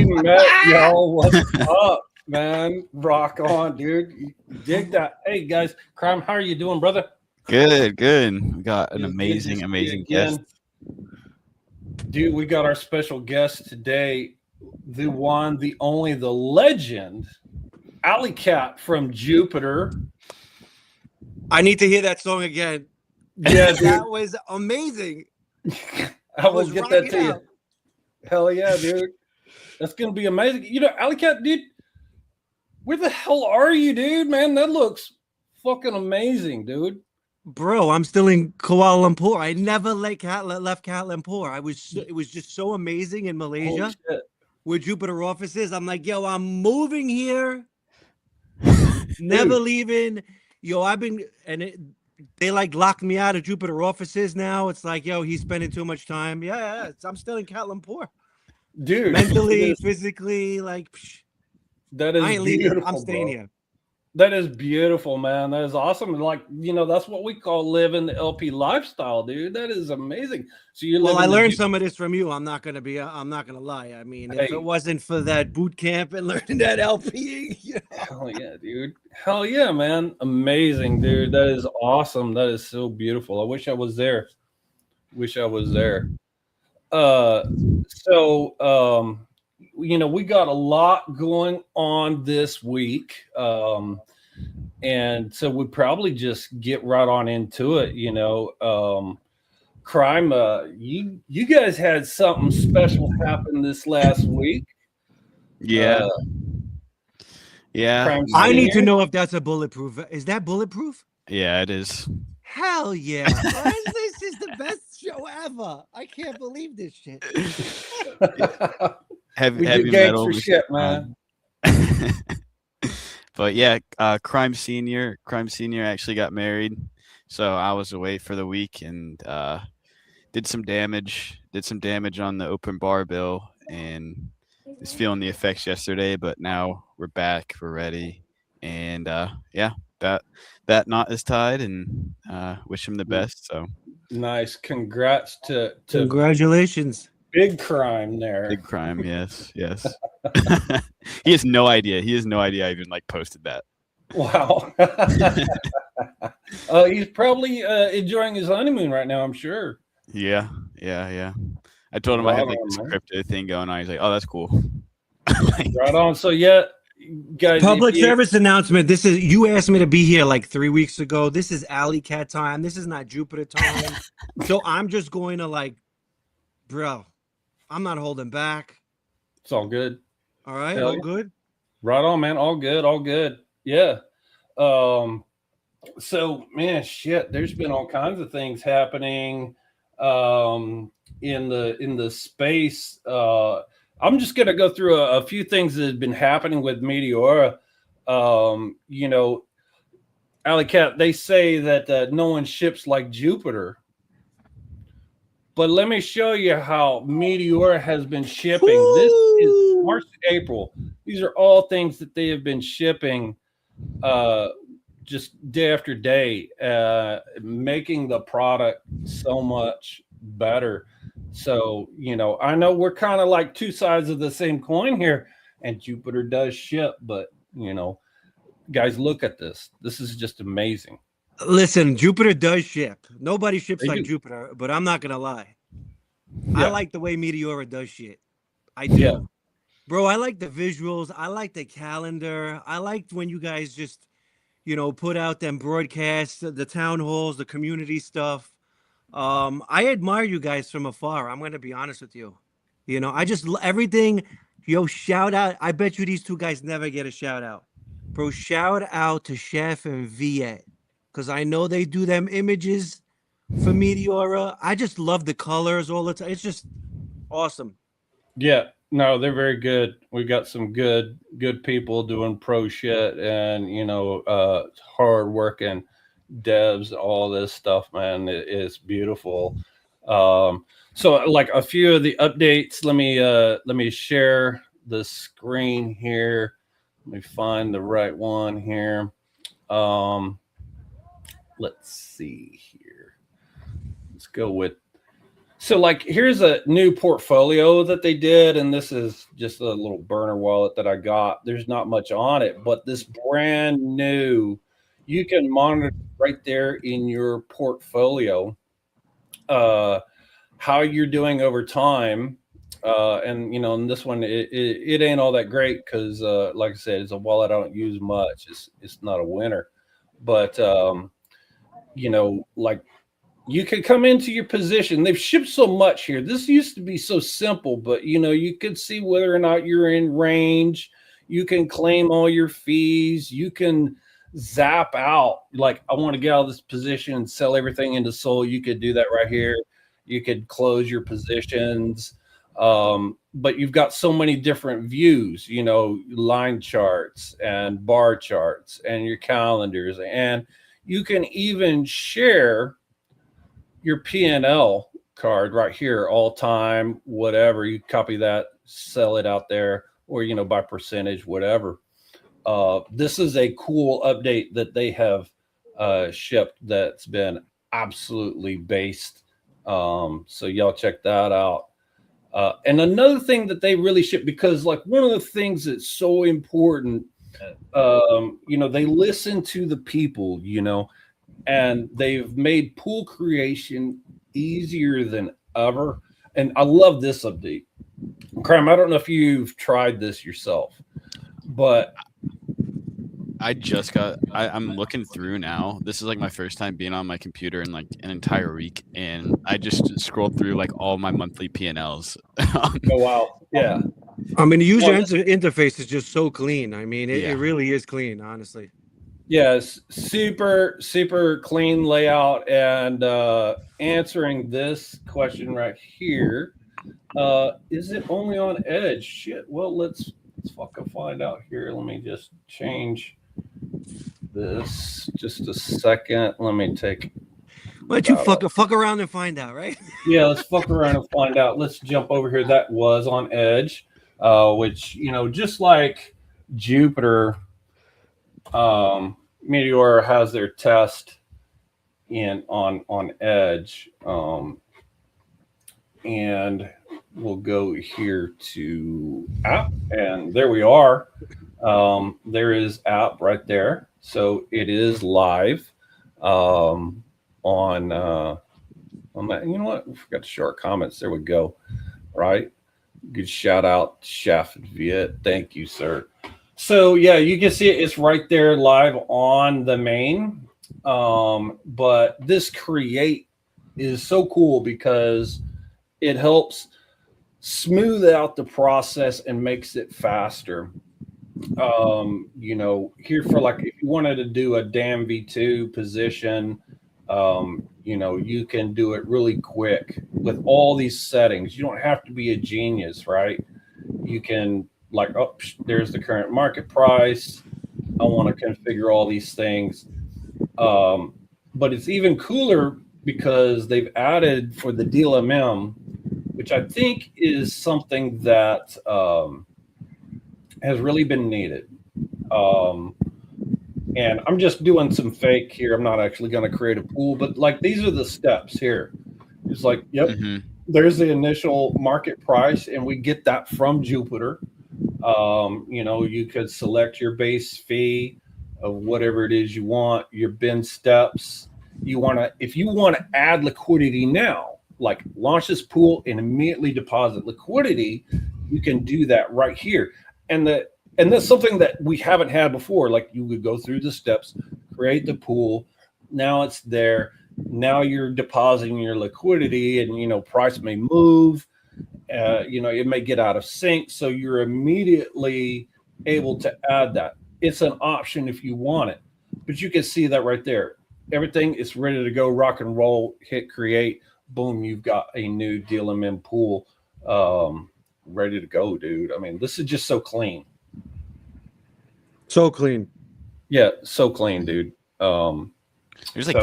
met y'all. What's up, man? Rock on, dude. You dig that? Hey, guys. Crime, how are you doing, brother? Good. We got an amazing guest. Dude, we got our special guest today. The one, the only, the legend, AlleyCat from Jupiter. I need to hear that song again. Yeah, dude. That was amazing. I will get that to you. Hell yeah, dude. That's going to be amazing. You know, AlleyCat, dude, where the hell are you, dude? Man, that looks fucking amazing, dude. Bro, I'm still in Kuala Lumpur. I never left Kuala Lumpur. It was just so amazing in Malaysia, where Jupiter office is. I'm like, yo, I'm moving here, never leaving. Yo, they like locked me out of Jupiter offices now. It's like, yo, he's spending too much time. Yeah, I'm still in Kuala Lumpur, dude. Mentally, physically, like, that is I ain't leaving. I'm staying here. That is beautiful, man. That is awesome. And like, you know, that's what we call living the LP lifestyle, dude. That is amazing. So I learned some of this from you. I'm not gonna lie. I mean, if it wasn't for that boot camp and learning that LP, you know. Hell yeah, dude. Hell yeah, man. Amazing, dude. That is awesome. That is so beautiful. I wish I was there. You know, we got a lot going on this week. And so we probably just get right on into it, you know. Crime, you guys had something special happen this last week. Yeah. I need to know if that's a bulletproof. Is that bulletproof? Yeah, it is. Hell yeah. This is the best show ever. I can't believe this shit. Heavy metal for shit, man. But yeah, Crime Senior actually got married, so I was away for the week and did some damage on the open bar bill and was feeling the effects yesterday. But now we're back, we're ready, and that knot is tied, and wish him the best. So nice, congrats to congratulations. Big Crime there. Big Crime, yes. He has no idea. I even like posted that. Wow. He's probably enjoying his honeymoon right now, I'm sure. Yeah. I told him I had like this crypto thing going on. He's like, "Oh, that's cool." Right on. So yeah, guys. Public service announcement. This is, you asked me to be here like 3 weeks ago. This is AlleyCat time. This is not Jupiter time. So I'm just going to like, bro, I'm not holding back. It's all good. All right, all good. Right on, man. All good. Yeah. So man, shit, there's been all kinds of things happening in the space. I'm just gonna go through a few things that have been happening with Meteora. You know, AlleyCat, they say that no one ships like Jupiter. But let me show you how Meteora has been shipping. Ooh. This is March to April. These are all things that they have been shipping just day after day, making the product so much better. So, you know, I know we're kind of like two sides of the same coin here, and Jupiter does ship, but, you know, guys, look at this. This is just amazing. Listen, Jupiter does ship. Nobody ships like Jupiter, but I'm not gonna lie. Yeah. I like the way Meteora does shit. I do. Yeah. Bro, I like the visuals. I like the calendar. I liked when you guys just, you know, put out them broadcasts, the town halls, the community stuff. I admire you guys from afar. I'm gonna be honest with you. You know, I just everything. Yo, shout out. I bet you these two guys never get a shout out. Bro, shout out to Chef and Viet. Because I know they do them images for Meteora. I just love the colors all the time. It's just awesome. Yeah, no, they're very good. We got some good people doing pro shit and, you know, hard working devs, all this stuff, man. It's beautiful. So like a few of the updates, let me share the screen here. Let me find the right one here. Let's see here. Let's go with So like here's a new portfolio that they did, and this is just a little burner wallet that I got. There's not much on it, but this brand new, you can monitor right there in your portfolio how you're doing over time. And you know, in this one, it ain't all that great because, like I said, it's a wallet I don't use much. It's not a winner, but you know, like you can come into your position. They've shipped so much here. This used to be so simple, but you know, you could see whether or not you're in range. You can claim all your fees. You can zap out. Like, I want to get out of this position and sell everything into Sol. You could do that right here. You could close your positions. But you've got so many different views, you know, line charts and bar charts and your calendars. And you can even share your P&L card right here, all time, whatever. You copy that, sell it out there, or, you know, by percentage, whatever. This is a cool update that they have shipped that's been absolutely based. So y'all check that out. And another thing that they really ship, because like one of the things that's so important, you know, they listen to the people, you know, and they've made pool creation easier than ever. And I love this update. Crime, I don't know if you've tried this yourself, but I'm looking through now. This is like my first time being on my computer in like an entire week, and I just scrolled through like all my monthly P&Ls. Oh wow, yeah. I mean, the user interface is just so clean. I mean, it really is clean, honestly. Yes, super clean layout. And answering this question right here, is it only on Edge? Shit. Well, let's fucking find out here. Let me just change this just a second. Let me take. Why don't you fuck around and find out, right? Yeah, let's fuck around and find out. Let's jump over here. That was on Edge, which, you know, just like Jupiter, Meteor has their test in on Edge, and we'll go here to app, and there we are. There is app right there, so it is live on that. You know what? I forgot to show our comments. There we go. Right. Good shout out, Chef Viet. Thank you, sir. So yeah, you can see it. It's right there live on the main. But this create is so cool because it helps smooth out the process and makes it faster. You know, here for like, if you wanted to do a damn V2 position, you know, you can do it really quick with all these settings. You don't have to be a genius, right? You can like, oh, there's the current market price. I want to configure all these things. But it's even cooler because they've added for the DLMM, which I think is something that has really been needed. And I'm just doing some fake here. I'm not actually going to create a pool, but like these are the steps here. It's like, yep, there's the initial market price, and we get that from Jupiter. You know, you could select your base fee of whatever it is you want, your bin steps. You want to, if you want to add liquidity now, like launch this pool and immediately deposit liquidity, you can do that right here. And that's something that we haven't had before. Like you would go through the steps, create the pool. Now it's there. Now you're depositing your liquidity, and, you know, price may move. You know, it may get out of sync. So you're immediately able to add that. It's an option if you want it, but you can see that right there. Everything is ready to go, rock and roll, hit create. Boom, you've got a new DLMM pool ready to go, dude. I mean, this is just so clean. So clean. Yeah, so clean, dude. There's like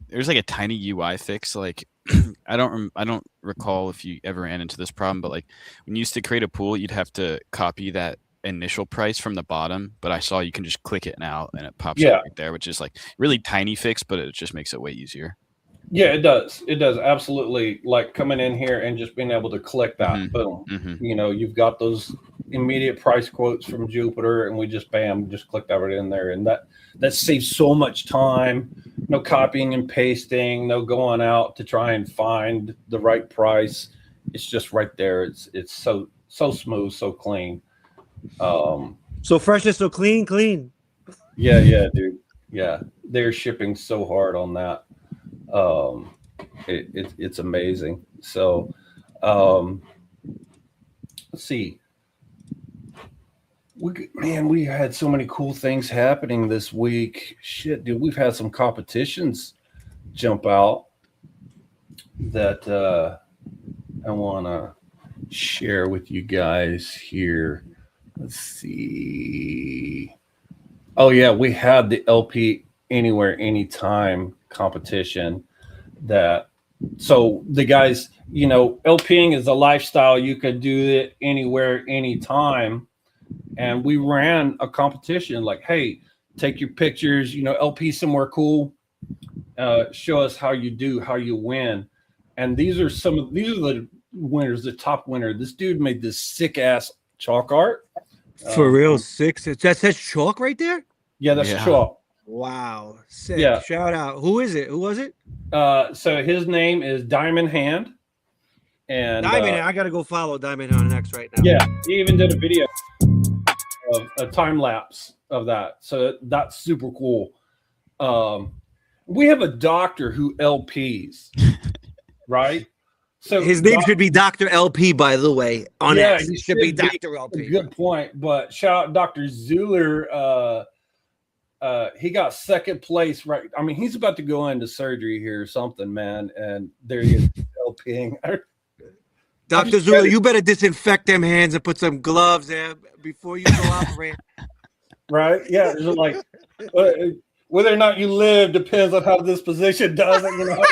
there's like a tiny UI fix. Like I don't recall if you ever ran into this problem, but like when you used to create a pool, you'd have to copy that initial price from the bottom, but I saw you can just click it now and it pops up right there, which is like really tiny fix, but it just makes it way easier. Yeah, it does. It does absolutely. Like coming in here and just being able to click that, boom. You know, you've got those immediate price quotes from Jupiter, and we just bam, just click that right in there, and that saves so much time. No copying and pasting, no going out to try and find the right price. It's just right there. It's so smooth, so clean. So fresh and so clean. Yeah, dude. Yeah, they're shipping so hard on that. It's amazing. So, let's see. We had so many cool things happening this week. Shit, dude, we've had some competitions jump out that I want to share with you guys here. Let's see. Oh yeah, we had the LP Anywhere Anytime competition. So the guys, you know, LPing is a lifestyle. You could do it anywhere, anytime. And we ran a competition like, hey, take your pictures, you know, LP somewhere cool. Show us how you win. And these are the winners, the top winner. This dude made this sick ass chalk art. For real, six. That says chalk right there? Yeah, that's chalk. Wow. Sick. Yeah. Shout out. Who is it? Who was it? So his name is Diamond Hand. And Diamond Hand. I gotta go follow Diamond Hand next right now. Yeah, he even did a video of a time lapse of that. So that's super cool. We have a doctor who LPs, right? So his name should be Dr. LP, by the way. He should be Dr. LP. Good point. But shout out Dr. Zuller. He got second place, right? I mean, he's about to go into surgery here or something, man. And there he is LPing. Dr. Zula, you better disinfect them hands and put some gloves there before you go operate. Right? Yeah. It's like whether or not you live depends on how this position does it. You know?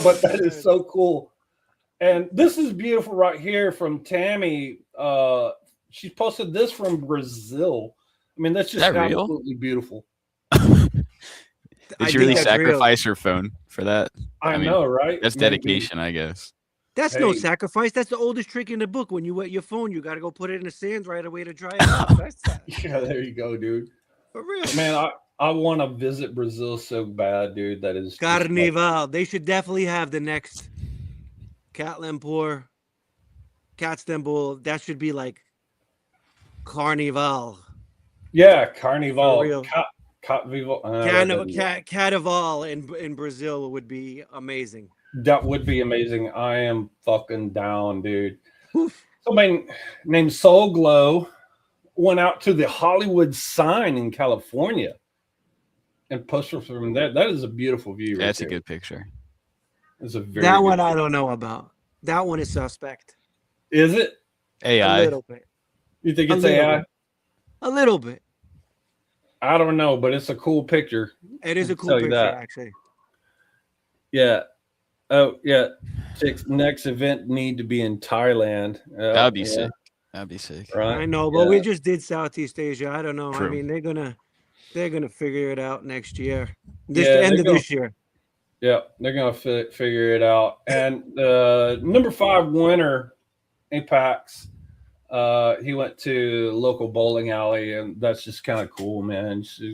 But that is so cool. And this is beautiful right here from Tammy. She posted this from Brazil. I mean, that's just absolutely beautiful. Did she really sacrifice her phone for that? I mean, know, right? That's dedication, I guess. That's no sacrifice. That's the oldest trick in the book. When you wet your phone, you got to go put it in the sands right away to dry it out. Yeah, there you go, dude. For real. Man, I want to visit Brazil so bad, dude. That is Carnival. They should definitely have the next Cat Lumpur, Katstemboul. That should be like Carnival. Yeah, Carnival. For real. Carnival in Brazil would be amazing. That would be amazing. I am fucking down, dude. Somebody named Soul Glow went out to the Hollywood sign in California and posted from there. That is a beautiful view. That's a good picture. It's a very that one I don't know about. That one is suspect. Is it AI? A little bit. You think it's AI? A little bit. I don't know, but it's a cool picture. It is a cool picture, actually. Yeah. Oh, yeah. Next event need to be in Thailand. That'd be sick. That'd be sick. Right? I know, but we just did Southeast Asia. I don't know. True. I mean, they're gonna figure it out next year. The end of this year. Yeah, they're gonna figure it out. And number 5 winner, Apex. He went to local bowling alley, and that's just kind of cool, man. So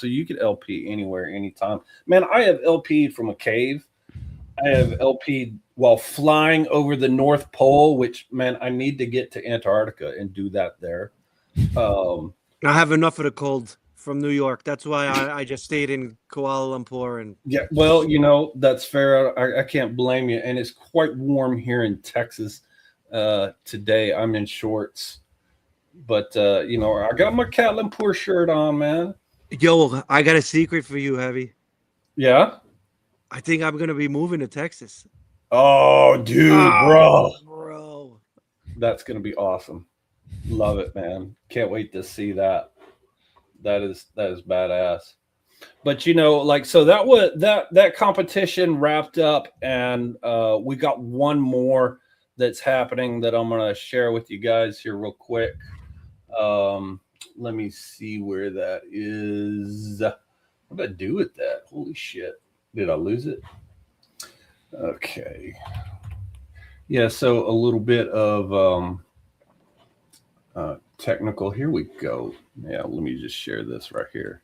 you could LP anywhere, anytime. Man, I have LP'd from a cave. I have LP'd while flying over the North Pole, which, man, I need to get to Antarctica and do that there. I have enough of the cold from New York. That's why I just stayed in Kuala Lumpur. And yeah, well, you know, that's fair. I can't blame you. And it's quite warm here in Texas. Today I'm in shorts, but you know, I got my Cat Lumpur shirt on, man. Yo, I got a secret for you, Heavy. Yeah, I think I'm gonna be moving to Texas. Oh, dude, bro, that's gonna be awesome. Love it, man. Can't wait to see that. That is badass. But you know, like, so that competition wrapped up, and we got one more that's happening that I'm going to share with you guys here real quick. Let me see where that is. What did I do with that? Holy shit. Did I lose it? Okay. Yeah, so a little bit of technical. Here we go. Yeah, let me just share this right here.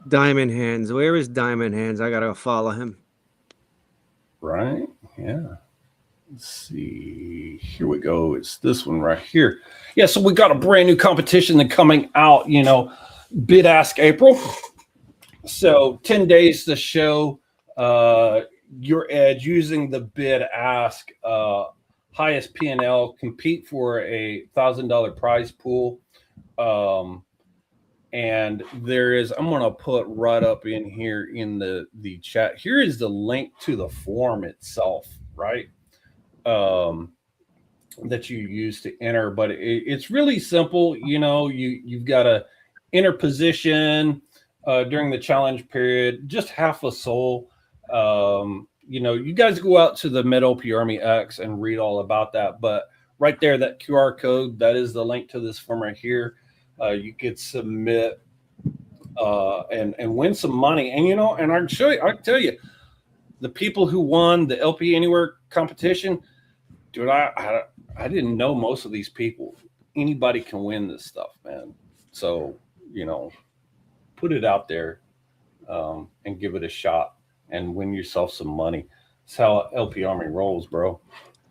Diamond Hands. Where is Diamond Hands? I gotta follow him. Right? Yeah. Let's see. Here we go. It's this one right here. Yeah, so we got a brand new competition that coming out, you know, Bid Ask April. So 10 days to show your edge using the Bid Ask highest P&L, compete for a $1,000 prize pool. And there is, I'm going to put right up in here in the chat. Here is the link to the form itself, right? That you use to enter, but it's really simple. You know, you've got to enter position during the challenge period, just half a soul. You know, you guys go out to the MetLP Army X and read all about that. But right there, that QR code, that is the link to this form right here. You could submit and win some money. And, you know, and I can tell you, the people who won the LP Anywhere competition, dude, I didn't know most of these people. Anybody can win this stuff, man. So, you know, put it out there and give it a shot and win yourself some money. That's how LP Army rolls, bro.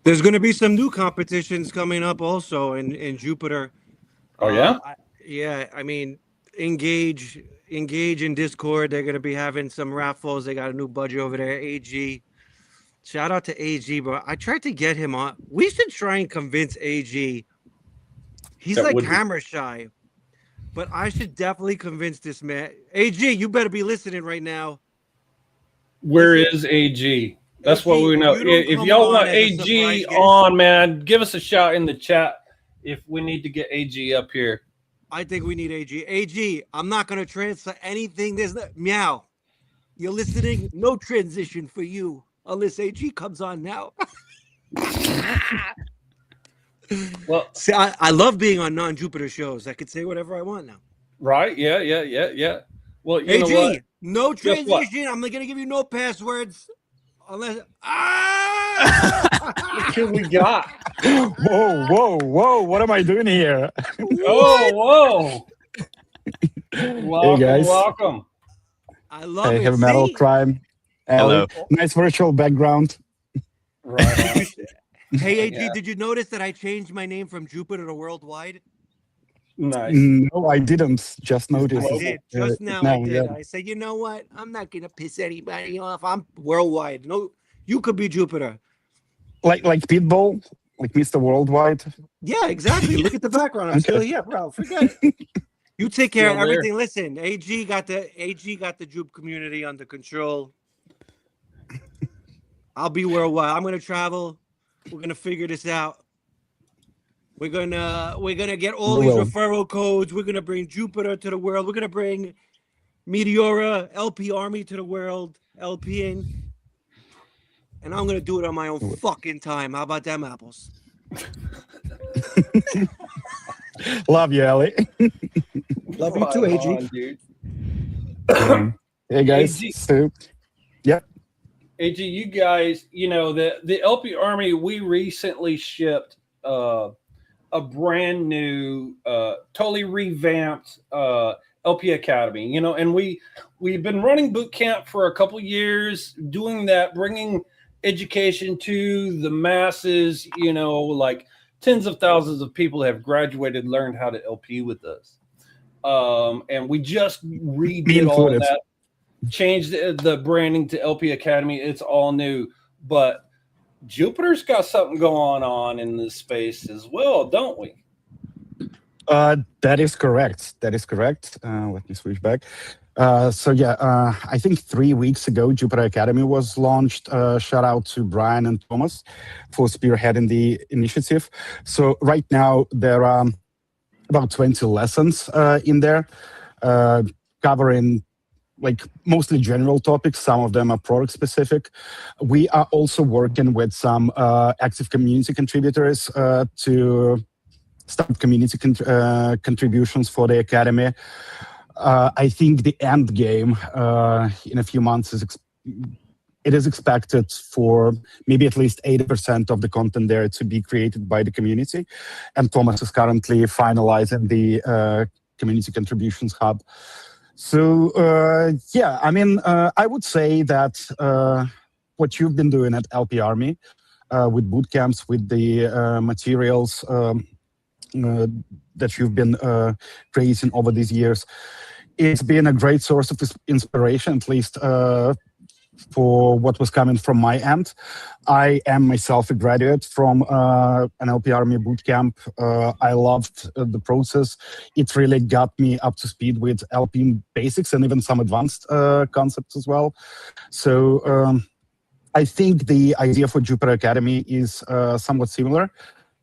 There's going to be some new competitions coming up also in Jupiter. Oh, yeah? Yeah, I mean, engage in Discord. They're going to be having some raffles. They got a new budget over there, AG. Shout out to AG, bro. I tried to get him on. We should try and convince AG. He's like camera shy, but I should definitely convince this man. AG, you better be listening right now. Where is AG? That's AG, what we know. If y'all want AG on, man, give us a shout in the chat if we need to get AG up here. I think we need AG. AG, I'm not going to transfer anything. There's no, meow. You're listening? No transition for you unless AG comes on now. Well, see, I love being on non-Jupiter shows. I could say whatever I want now. Right? Yeah. Well, you know AG, what? No transition. I'm not going to give you no passwords unless. Look who we got. Whoa. What am I doing here? Whoa. Welcome, hey, guys. welcome. I love it. HeavyMetalCrime. Hello. Nice virtual background. Right. Hey, AG, did you notice that I changed my name from Jupiter to Worldwide? Nice. No, I didn't. Just noticed. I did. Just now I did. Yeah. I said, you know what? I'm not going to piss anybody off. I'm Worldwide. No, you could be Jupiter. Like Pitbull? Like Mr. Worldwide? Yeah, exactly. Look at the background. I'm still here, bro. Forget it. You take care of everything. Listen, AG got the Jupe community under control. I'll be Worldwide. I'm gonna travel. We're gonna figure this out. We're gonna get all these referral codes. We're gonna bring Jupiter to the world. We're gonna bring Meteora, LP Army to the world, LPing. And I'm gonna do it on my own fucking time. How about them apples? Love you, Ellie. Love you too, AG. Hey guys. AG. So, yeah. AG, you guys, you know, the LP Army, we recently shipped a brand new, totally revamped LP Academy, you know, and we've been running boot camp for a couple years, doing that, bringing education to the masses, you know, like tens of thousands of people have graduated, learned how to LP with us. And we just redid all of that, changed the branding to LP Academy. It's all new, but Jupiter's got something going on in this space as well, don't we? That is correct. Let me switch back. So yeah, I think 3 weeks ago, Jupiter Academy was launched. Shout out to Brian and Thomas for spearheading the initiative. So right now there are about 20 lessons in there, covering like mostly general topics. Some of them are product specific. We are also working with some active community contributors to start community contributions for the academy. I think the end game in a few months it is expected for maybe at least 80% of the content there to be created by the community. And Thomas is currently finalizing the community contributions hub. So, yeah, I mean, I would say that what you've been doing at LP Army with boot camps, with the materials that you've been creating over these years, it's been a great source of inspiration, at least for what was coming from my end. I am myself a graduate from an LP Army bootcamp. I loved the process. It really got me up to speed with LP basics and even some advanced concepts as well. So I think the idea for Jupiter Academy is somewhat similar,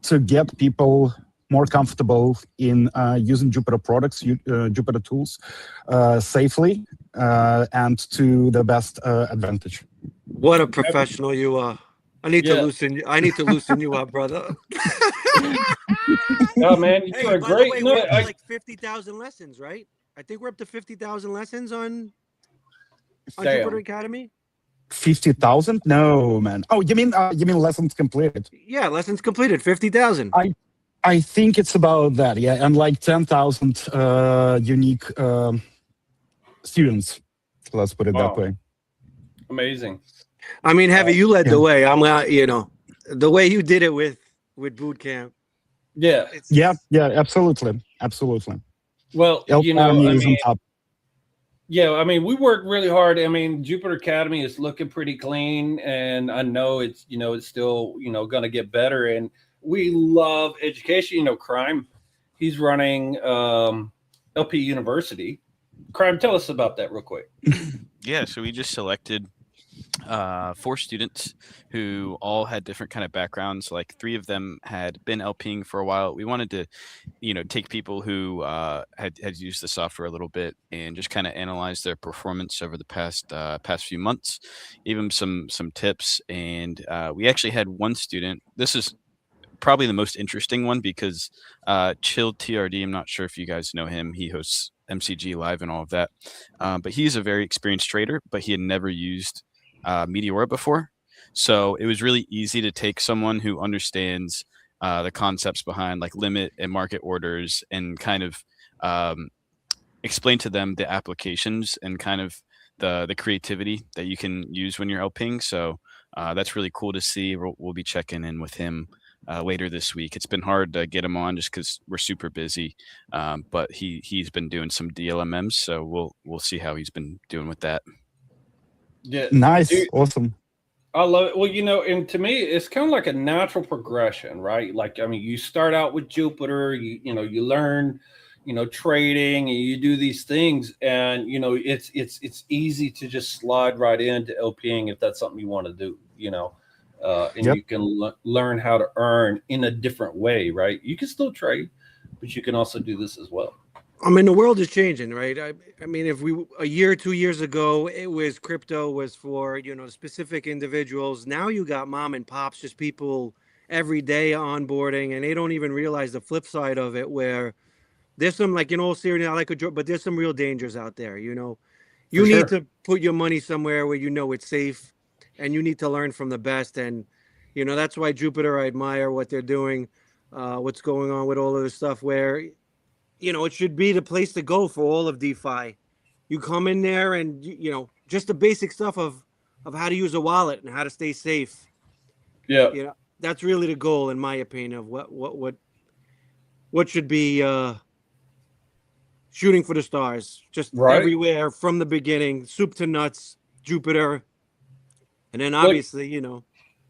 to get people more comfortable in using Jupiter products, Jupiter tools safely and to the best advantage. What a professional you are. I need to loosen you up, brother. Oh man, you are great. Way, we're up to like 50,000 lessons, right? I think we're up to 50,000 lessons on Jupiter Academy. 50,000? No, man. Oh, you mean lessons completed? Yeah, lessons completed, 50,000. I think it's about that, yeah, and like 10,000 unique students. Let's put it that way. Amazing. I mean, Heavy, you led the way. I'm not, the way you did it with boot camp. Yeah. Yeah, absolutely. Well, top. Yeah, I mean, we worked really hard. I mean, Jupiter Academy is looking pretty clean, and I know it's still going to get better. And we love education. Crime. He's running LP University. Crime, tell us about that real quick. Yeah, so we just selected 4 students who all had different kind of backgrounds. Like 3 of them had been LPing for a while. We wanted to, take people who had used the software a little bit and just kind of analyze their performance over the past few months, give them some tips. And we actually had one student. This is probably the most interesting one because Chill TRD, I'm not sure if you guys know him. He hosts MCG Live and all of that. But he's a very experienced trader, but he had never used Meteora before. So it was really easy to take someone who understands the concepts behind like limit and market orders and kind of explain to them the applications and kind of the creativity that you can use when you're LPing. So that's really cool to see. We'll be checking in with him later this week. It's been hard to get him on just because we're super busy, but he's been doing some DLMMs, so we'll see how he's been doing with that. Yeah, nice, awesome. I love it. Well, and to me, it's kind of like a natural progression, right? Like, I mean, you start out with Jupiter, you learn, trading, and you do these things, and it's easy to just slide right into LPing if that's something you want to do, and you can learn how to earn in a different way, right? You can still trade, but you can also do this as well. I mean, the world is changing, right? I mean, if a year or 2 years ago, it was crypto was for, specific individuals. Now you got mom and pops, just people every day onboarding, and they don't even realize the flip side of it, where there's some, like, all serious, I like a joke, but there's some real dangers out there, You need to put your money somewhere where it's safe, and you need to learn from the best. And, that's why Jupiter, I admire what they're doing, what's going on with all of this stuff where, it should be the place to go for all of DeFi. You come in there and, just the basic stuff of how to use a wallet and how to stay safe. Yeah. That's really the goal, in my opinion, of what should be shooting for the stars. Just everywhere from the beginning, soup to nuts, Jupiter. And then obviously,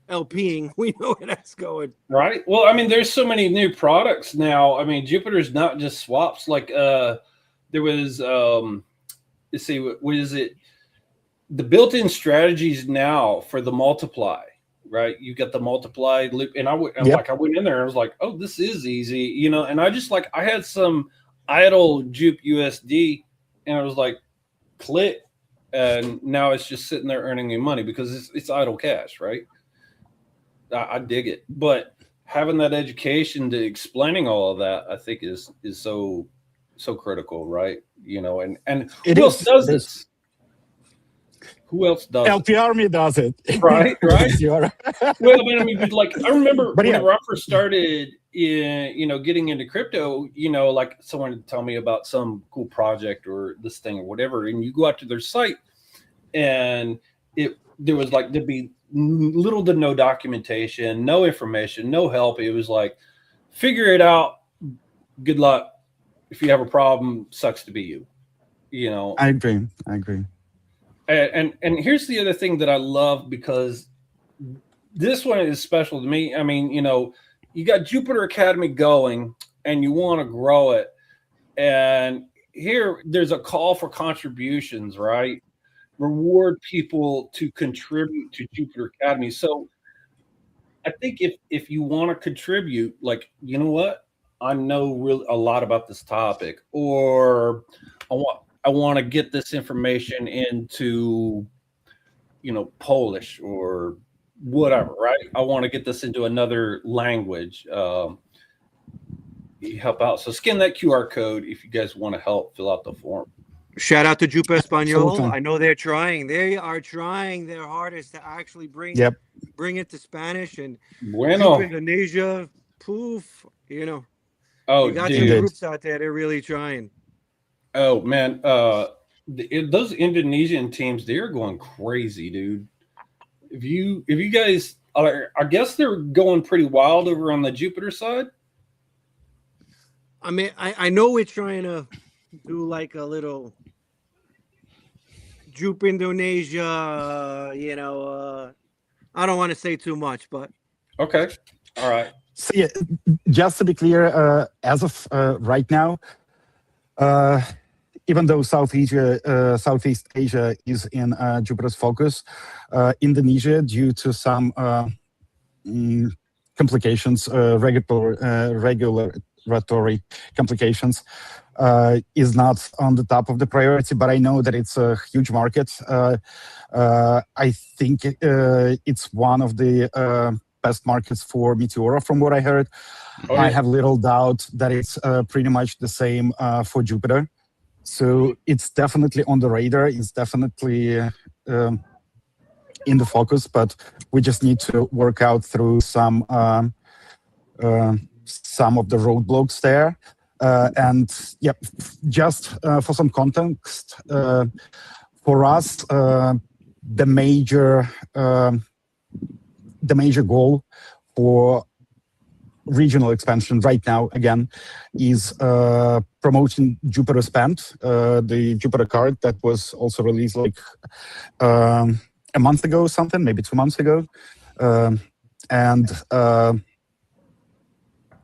LPing, we know where that's going. Right. Well, I mean, there's so many new products now. I mean, Jupiter's not just swaps. Like there was, let's see, what is it? The built-in strategies now for the multiply, right? You got the multiply loop. And I went in there and I was like, oh, this is easy, and I just I had some idle Jupe USD and I was like, click. And now it's just sitting there earning me money because it's idle cash, right? I dig it. But having that education to explaining all of that, I think is so critical, right? You know, and who else does this? Who else does LP Army does it. Right. Well, I mean, like I remember but whenever I first started getting into crypto, like someone would tell me about some cool project or this thing or whatever, and you go out to their site and there'd be little to no documentation, no information, no help. It was like, figure it out. Good luck. If you have a problem, sucks to be you. I agree. And here's the other thing that I love, because this one is special to me. I mean, you got Jupiter Academy going and you want to grow it. And here there's a call for contributions, right? Reward people to contribute to Jupiter Academy. So I think if you want to contribute, like, you know what? I know a lot about this topic, or I want to get this information into, Polish or whatever, right? I want to get this into another language. You help out. So scan that QR code if you guys want to help fill out the form. Shout out to Jupa Espanol. I know they're trying. They are trying their hardest to actually bring it to Spanish and Indonesia. Poof, Oh, you got dude. some groups out there. They're really trying. Oh man, those Indonesian teams, they're going crazy, dude. If you guys are, I guess they're going pretty wild over on the Jupiter side. I mean, I know we're trying to do like a little Jupe Indonesia, I don't want to say too much, but okay, all right. So yeah, just to be clear, as of right now, even though Southeast Asia is in Jupiter's focus, Indonesia, due to some complications, regulatory complications, is not on the top of the priority. But I know that it's a huge market. I think it's one of the best markets for Meteora, from what I heard. Oh, yeah. I have little doubt that it's pretty much the same for Jupiter. So it's definitely on the radar. It's definitely in the focus, but we just need to work out through some of the roadblocks there. And yeah, just for some context, for us, the major goal for regional expansion right now, again, is promoting Jupiter Spend, the Jupiter card that was also released like a month ago or something, maybe 2 months ago. And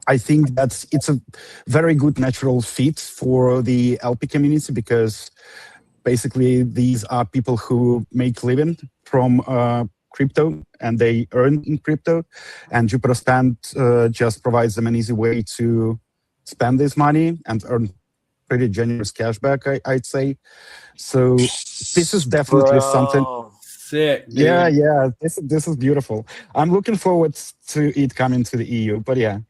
I think that it's a very good natural fit for the LP community, because basically these are people who make living from crypto and they earn in crypto, and Jupiter Spend just provides them an easy way to spend this money and earn pretty generous cashback, I'd say. So this is definitely something sick, dude. Yeah, this is beautiful. I'm looking forward to it coming to the EU, but yeah.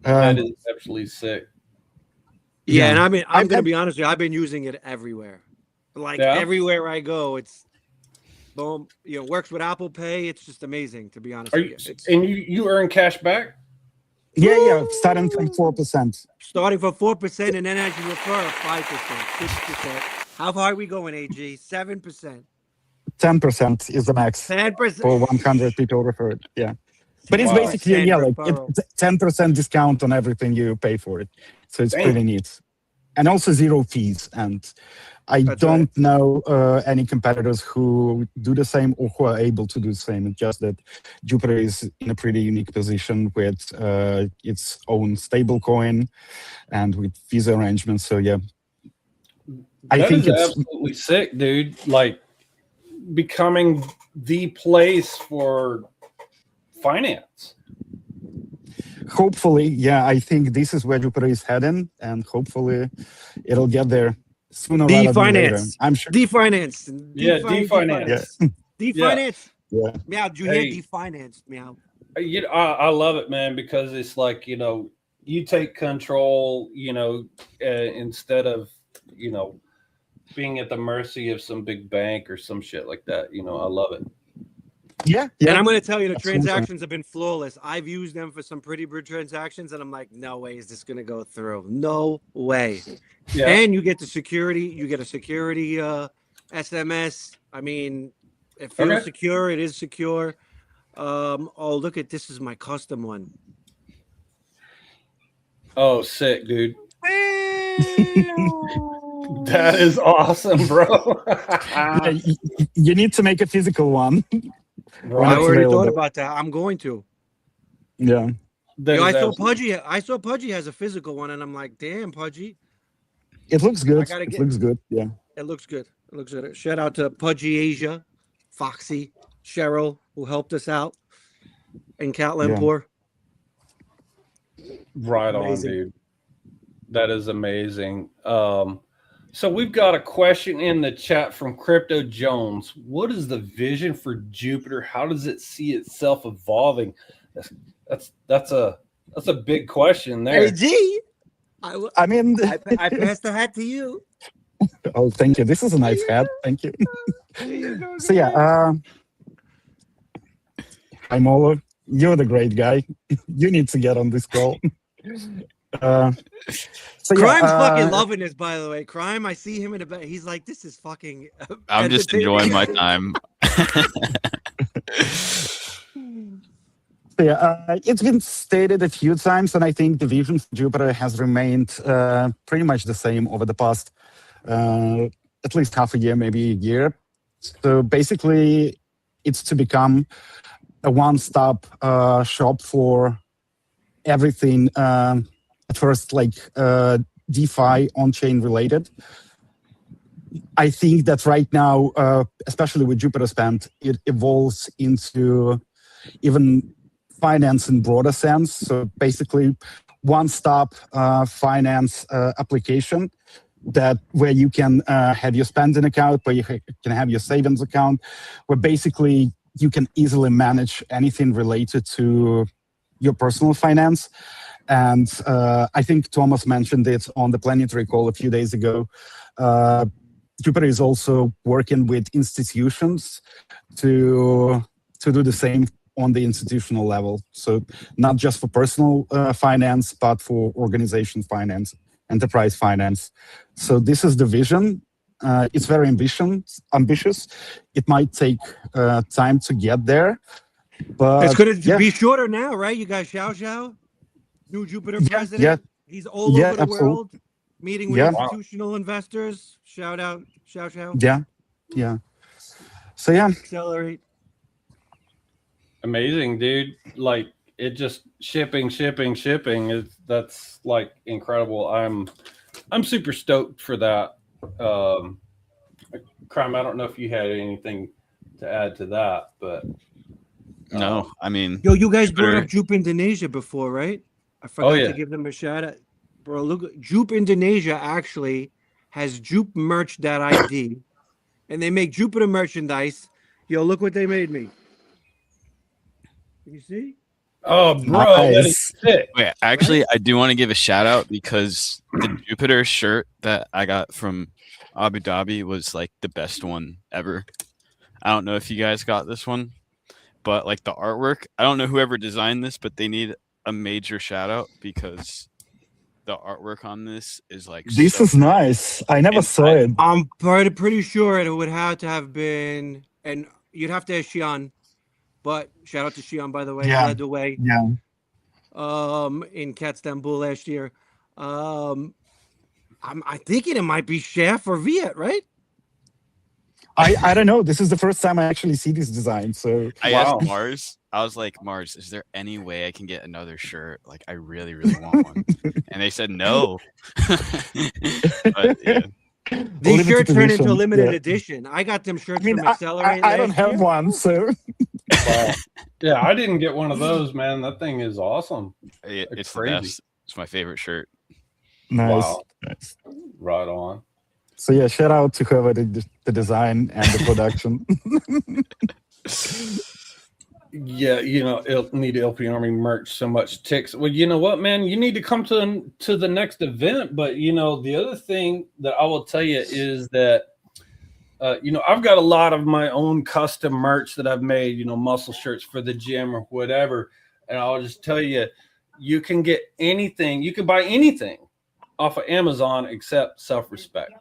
That is absolutely sick. Yeah, and I mean, I'm going to be honest with you, I've been using it everywhere. Like everywhere I go, it's boom, works with Apple Pay. It's just amazing, to be honest with you. And you earn cash back? Yeah, starting from 4%. Starting from 4%, and then as you refer, 5%, 6%. How far are we going, AG? 7%. 10% is the max. 10% for 100 people referred. Yeah. But it's basically, it's 10% discount on everything you pay for it. So it's pretty neat. And also 0 fees. And I don't know any competitors who do the same or who are able to do the same. It's just that Jupiter is in a pretty unique position with its own stable coin and with visa arrangements. So yeah. I think it's absolutely sick, dude. Like becoming the place for finance. Hopefully, yeah, I think this is where Jupiter is heading, and hopefully it'll get there sooner rather than later. I'm sure. Definance. Yeah, definance. Definance. Yeah. Meow, did you hear definance? Meow. I love it, man, because it's like, you take control, instead of, being at the mercy of some big bank or some shit like that. I love it. Yeah. And I'm going to tell you, the Absolutely. transactions have been flawless. I've used them for some pretty big transactions, and I'm like, no way is this going to go through. No way. Yeah. And you get the security. You get a security SMS. I mean, it feels secure. It is secure. Oh, look at this. Is my custom one. Oh, sick, dude. That is awesome, bro. Yeah, you need to make a physical one. I already thought about that. I'm going to. Yeah. I saw Pudgy has a physical one, and I'm like, damn, Pudgy. It looks good. It looks good. Yeah. It looks good. It looks good. Shout out to Pudgy Asia, Foxy, Cheryl, who helped us out, and Cat Lempour. Right on, dude. That is amazing. So we've got a question in the chat from Crypto Jones. What is the vision for Jupiter? How does it see itself evolving? That's a big question there. Hey, G. I mean, I passed the hat to you. Oh, thank you. This is a nice hat. Thank you. So yeah, hi Molo. You're the great guy. You need to get on this call. So Crime's fucking loving this, by the way. Crime, I see him in the back. He's like, this is fucking. I'm just enjoying my time. Yeah, it's been stated a few times, and I think the vision for Jupiter has remained pretty much the same over the past at least half a year, maybe a year. So basically, it's to become a one-stop shop for everything. At first, like DeFi on-chain related. I think that right now, especially with Jupiter Spend, it evolves into even finance in broader sense. So basically, one-stop finance application where you can have your spending account, where you can have your savings account, where basically you can easily manage anything related to your personal finance. And I think Thomas mentioned it on the Planetary Call a few days ago. Jupiter is also working with institutions to do the same on the institutional level. So not just for personal finance, but for organization finance, enterprise finance. So this is the vision. It's very ambitious. It might take time to get there. But it's going to be shorter now, right? You got Xiao, new Jupiter president. Yeah. He's all over the world, meeting with institutional investors. Shout out, Xiao. Yeah. So yeah. Accelerate. Amazing, dude. Like, it just shipping. That's like incredible. I'm super stoked for that. Crime, I don't know if you had anything to add to that, but no, I mean, you guys brought up Jupe Indonesia before, right? I forgot to give them a shout out. Bro, look, Jupe Indonesia actually has jupemerch.id, and they make Jupiter merchandise. Yo, look what they made me. You see? Oh, bro, that is sick. Wait, actually, I do want to give a shout out because the Jupiter shirt that I got from Abu Dhabi was like the best one ever. I don't know if you guys got this one, but like the artwork, I don't know whoever designed this, but they need a major shout out because the artwork on this is like this is nice. I never saw it. I'm pretty sure it would have to have been, and you'd have to ask Xian, but shout out to Xian, by the way. Yeah. Led the way. Yeah. In Istanbul last year. I'm thinking it might be Chef or Viet, right? I don't know. This is the first time I actually see this design. So I asked Mars. I was like, Mars, is there any way I can get another shirt? Like, I really, really want one. And they said no. But, yeah. These shirts turn into a limited edition. I got them shirts from Accelerate. I don't have one, so. Wow. Yeah, I didn't get one of those, man. That thing is awesome. It's crazy. the best. It's my favorite shirt. Nice. Wow. Nice. Right on. So yeah, shout out to whoever did the design and the production. Yeah, need LP Army merch so much ticks. Well, you know what, man? You need to come to the next event. But the other thing that I will tell you is that I've got a lot of my own custom merch that I've made. Muscle shirts for the gym or whatever. And I'll just tell you, you can get anything. You can buy anything off of Amazon except self-respect.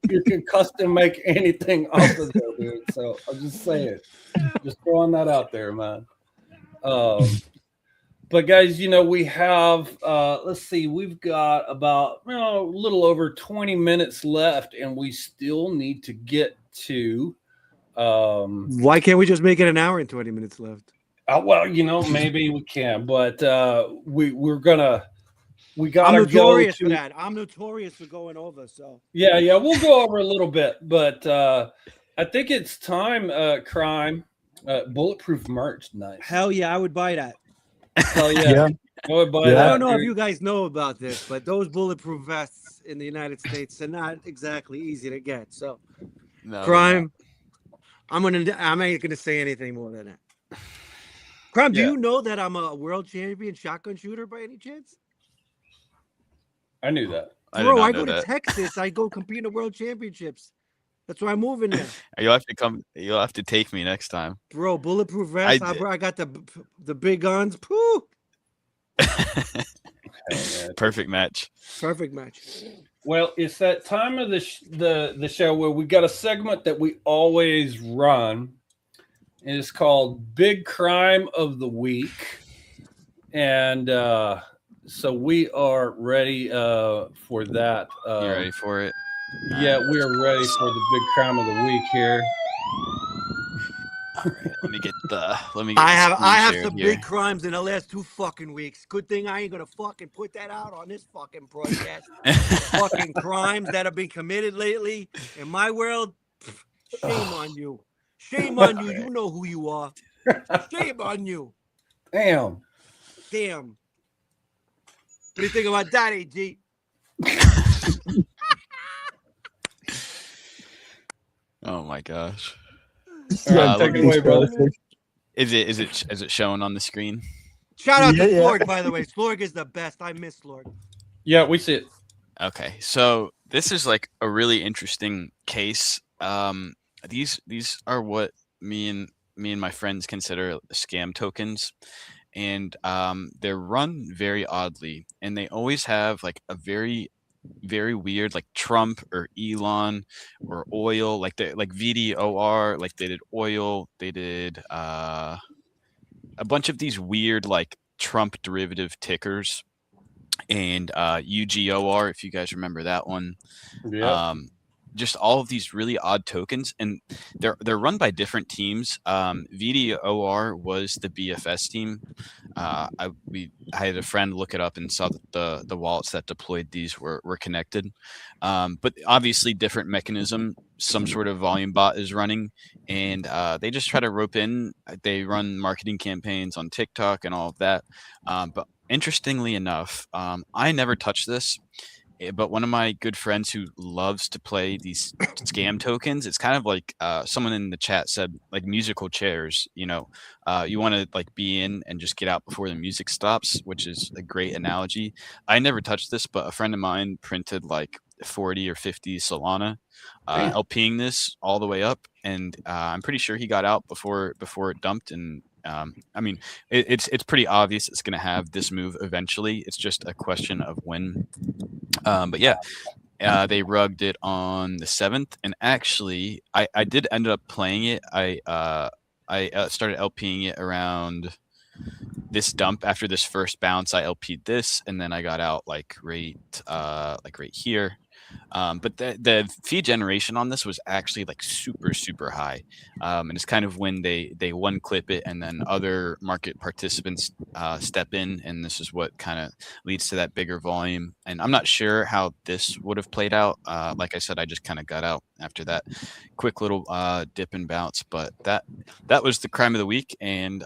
You can custom make anything off of there, dude. So I'm just saying, just throwing that out there, man. But guys, we have let's see, we've got about a little over 20 minutes left, and we still need to get to. Why can't we just make it an hour and 20 minutes left? Well, maybe we can, but we're gonna. We gotta I'm notorious go for that. I'm notorious for going over. So yeah, we'll go over a little bit, but I think it's time. Crime, bulletproof merch, nice. Hell yeah, I would buy that. Hell yeah, I would buy that. I don't know if you guys know about this, but those bulletproof vests in the United States are not exactly easy to get. So, Crime, I'm ain't gonna say anything more than that. Crime, do you know that I'm a world champion shotgun shooter by any chance? I knew that. Bro, I go to Texas. I go compete in the world championships. That's why I'm moving there. You'll have to come. You'll have to take me next time. Bro, bulletproof vest. I got the big guns. Pooh. Perfect match. Perfect match. Well, it's that time of the show where we got a segment that we always run. And it's called Big Crime of the Week. And so we are ready for that. You ready for it? Yeah, we are ready for the big crime of the week here. All right, let me get. I have some big crimes in the last 2 fucking weeks. Good thing I ain't gonna fucking put that out on this fucking broadcast. Fucking crimes that have been committed lately in my world. Shame on you. Shame on you. You know who you are. Shame on you. Damn. What do you think about that, AG? Oh my gosh. Take it away, brother. Is it showing on the screen? Shout out to Slorg, by the way. Slorg is the best. I miss Slorg. Yeah, we see it. Okay, so this is like a really interesting case. These are what me and my friends consider scam tokens. And they're run very oddly, and they always have like a very, very weird, like Trump or Elon or oil, like VDOR, like they did oil, they did a bunch of these weird like Trump derivative tickers, and UGOR, if you guys remember that one. Yeah. Just all of these really odd tokens, and they're run by different teams. VDOR was the BFS team. I had a friend look it up and saw that the wallets that deployed these were connected, but obviously different mechanism. Some sort of volume bot is running, and they just try to rope in. They run marketing campaigns on TikTok and all of that. But interestingly enough, I never touched this. But one of my good friends who loves to play these scam tokens, it's kind of like someone in the chat said, like musical chairs. You want to like be in and just get out before the music stops, which is a great analogy. I never touched this, but a friend of mine printed like 40 or 50 Solana, LPing this all the way up, and I'm pretty sure he got out before it dumped. And I mean, it's pretty obvious it's going to have this move eventually. It's just a question of when. But yeah, they rugged it on the 7th, and actually, I did end up playing it. I started LPing it around this dump. After this first bounce, I LP'd this, and then I got out like right here. But the fee generation on this was actually like super high, and it's kind of when they one clip it, and then other market participants step in, and this is what kind of leads to that bigger volume. And I'm not sure how this would have played out. Like I said, I just kind of got out after that quick little dip and bounce. But that was the crime of the week, and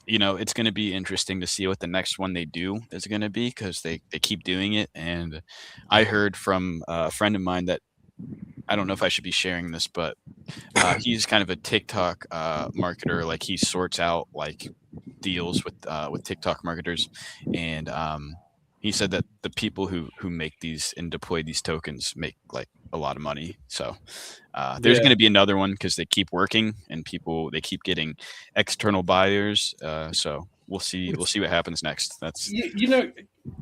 it's going to be interesting to see what the next one they do is going to be, because they keep doing it. And I heard from a friend of mine that I don't know if I should be sharing this, but he's kind of a TikTok marketer. Like he sorts out like deals with TikTok marketers, and he said that the people who make these and deploy these tokens make like a lot of money. So there's going to be another one because they keep working and they keep getting external buyers. So we'll see what happens next. That's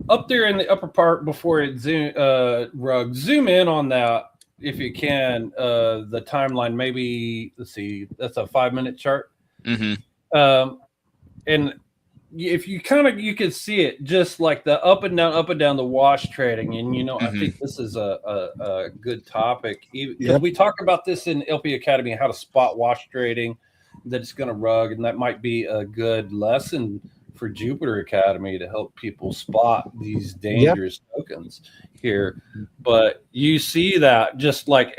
up there in the upper part before it zoom in on that if you can, the timeline. Maybe let's see, that's a 5-minute chart. And if you you can see it just like the up and down the wash trading. And I think this is a good topic because we talk about this in LP Academy, how to spot wash trading, that it's going to rug, and that might be a good lesson for Jupiter Academy to help people spot these dangerous tokens here. But you see that just like,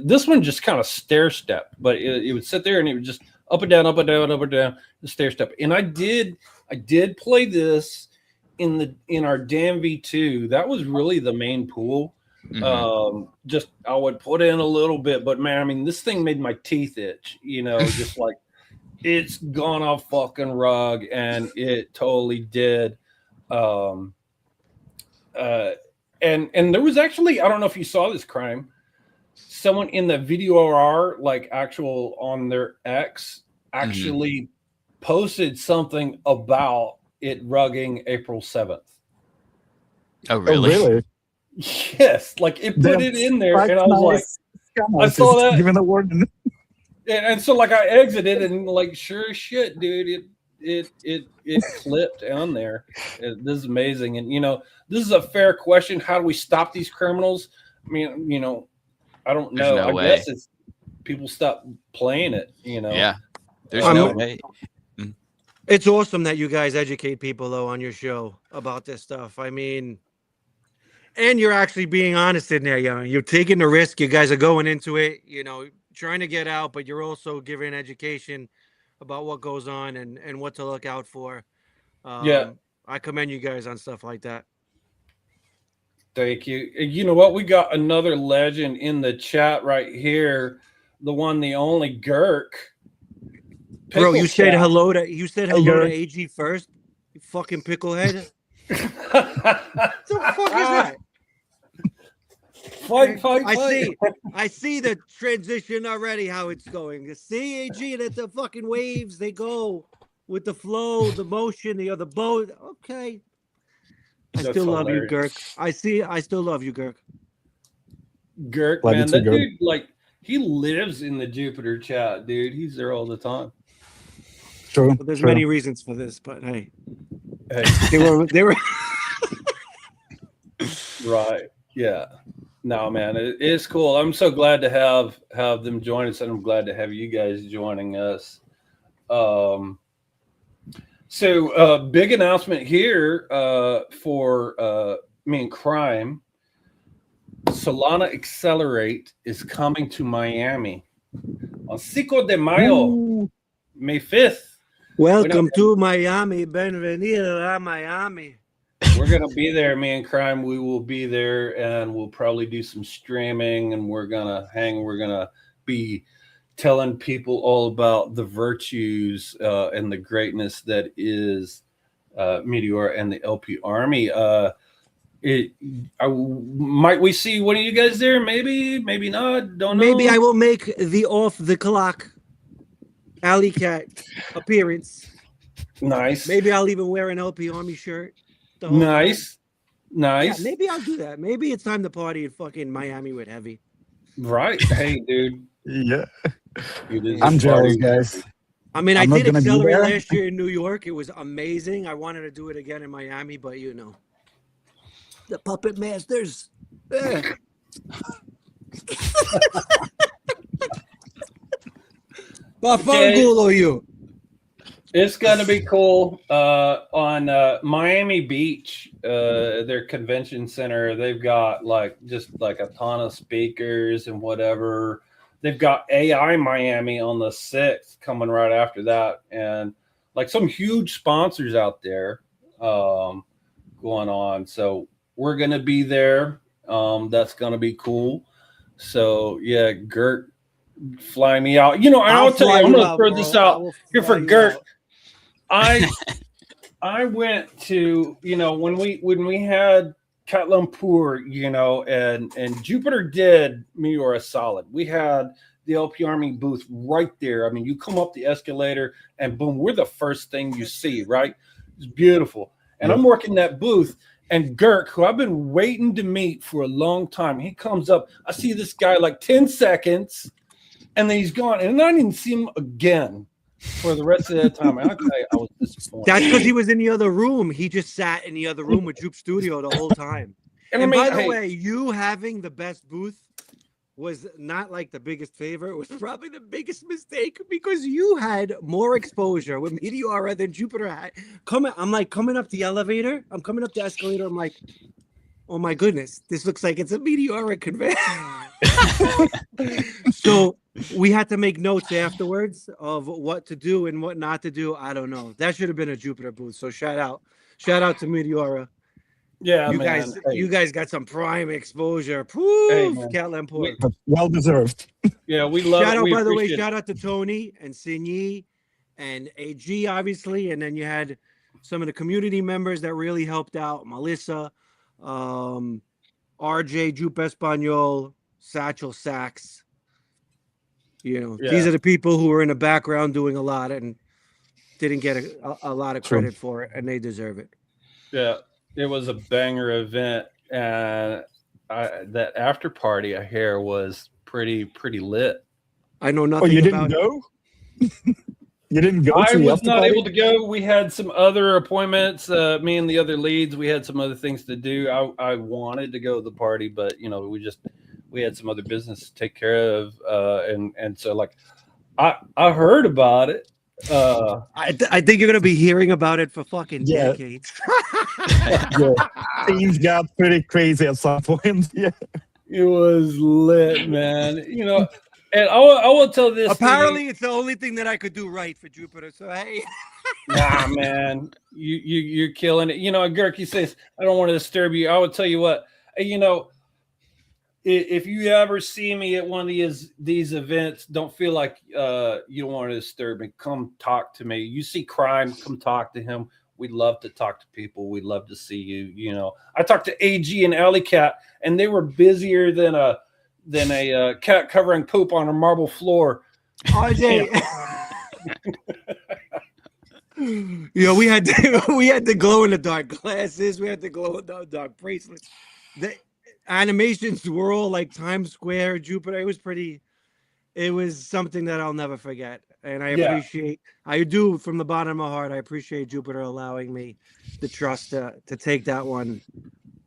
this one just kind of stair step, but it would sit there and it would just up and down, the stair step. And I did play this in our Dan V2. That was really the main pool. Just I would put in a little bit, but man, this thing made my teeth itch, just like it's gone off fucking rug, and it totally did. And there was actually, I don't know if you saw this, Crime, someone in the VDOR, like actual on their X, actually posted something about it rugging April 7th. Oh, really? Yes, like it put it in there, and I was like, I saw that. Given the warning. And so like I exited, and like sure as shit, dude, it clipped on there. This is amazing. And this is a fair question. How do we stop these criminals? I don't know. No I way. guess it's people stop playing it, Yeah. There's no way. It's awesome that you guys educate people though on your show about this stuff. And you're actually being honest in there. You're taking the risk. You guys are going into it, trying to get out, but you're also giving education about what goes on and what to look out for. I commend you guys on stuff like that. Thank you. You know what? We got another legend in the chat right here. The one, the only Girk. Bro, you said hello to AG first. You fucking picklehead. What the fuck is that? Fight. I see the transition already, how it's going. The CAG, that the fucking waves, they go with the flow, the motion, the boat. Okay. That's still love you, hilarious. Girk. I still love you, Girk. Girk, man, that dude, like, he lives in the Jupiter chat, dude. He's there all the time. True. Well, there's many reasons for this, but hey. they were Right. Yeah. No, man, it's cool. I'm so glad to have them join us, and I'm glad to have you guys joining us. So big announcement here for me and Crime. Solana Accelerate is coming to Miami on Cinco de Mayo, May 5th. Welcome to Miami. Bienvenido a Miami. We're going to be there, me and Crime. We will be there, and we'll probably do some streaming, and we're going to hang. We're going to be telling people all about the virtues and the greatness that is Meteor and the LP Army. Might we see one of you guys there? Maybe not. Don't know. Maybe I will make the off the clock AlleyCat appearance. Nice. Maybe I'll even wear an LP Army shirt. Nice. Yeah, maybe I'll do that. Maybe it's time to party in fucking Miami with Heavy. Right. Hey, dude. Yeah. I'm jealous, guys. I did Accelerate last year in New York. It was amazing. I wanted to do it again in Miami, but the puppet masters. Pafangulo you. It's going to be cool on Miami Beach, their convention center. They've got just a ton of speakers and whatever. They've got AI Miami on the 6th coming right after that. And some huge sponsors out there going on. So we're going to be there. That's going to be cool. So yeah, Gert, fly me out. You know, and I'll tell you, I'm gonna throw this out here for Gert. I went to, you know, when we had Kat Lumpur, you know, and Jupiter did Meteor a solid. We had the LP Army booth right there. I mean, you come up the escalator and boom, we're the first thing you see, right? It's beautiful. And I'm working that booth, and Gert, who I've been waiting to meet for a long time, he comes up. I see this guy like 10 seconds, and then he's gone. And I didn't see him again for the rest of that time. And I'll tell you, I was disappointed. That's because he was in the other room. He just sat in the other room with Jupe Studio the whole time. And by the way, you having the best booth was not like the biggest favor. It was probably the biggest mistake because you had more exposure with Meteora than Jupiter had. I'm like coming up the elevator. I'm coming up the escalator. I'm like, oh my goodness, this looks like it's a Meteora convention. So we had to make notes afterwards of what to do and what not to do. I don't know. That should have been a Jupiter booth. So shout out to Meteora. Yeah, you guys got some prime exposure. Proof, Kat Lamport. Well deserved. Yeah, we love shout it. Out, by the way, shout out to Tony and Sinyi and AG, obviously. And then you had some of the community members that really helped out. Melissa, RJ, Jupe Espanol, Satchel Sachs. You know, these are the people who were in the background doing a lot and didn't get a lot of credit for it, and they deserve it. Yeah. It was a banger event, and that after party I hear was pretty lit. I know nothing. Oh, you about didn't go? You didn't go? I was not able to go. We had some other appointments. Me and the other leads, we had some other things to do. I wanted to go to the party, but you know, we had some other business to take care of, and so like I heard about it. I think you're gonna be hearing about it for fucking decades. Things got pretty crazy at some point. Yeah, it was lit, man. You know, and I will tell this. Apparently, it's the only thing that I could do right for Jupiter. So hey, nah, man, you're killing it. You know, Gurky says I don't want to disturb you. I would tell you what, you know. If you ever see me at one of these events, don't feel like you don't want to disturb me. Come talk to me. You see crime, come talk to him. We love to talk to people. We love to see you. You know, I talked to AG and AlleyCat, and they were busier than a cat covering poop on a marble floor. RJ. You know, we had the glow in the dark glasses. We had the glow in the dark bracelets. The animations were all like Times Square, Jupiter. It was something that I'll never forget. And I do from the bottom of my heart, I appreciate Jupiter allowing me the trust to take that one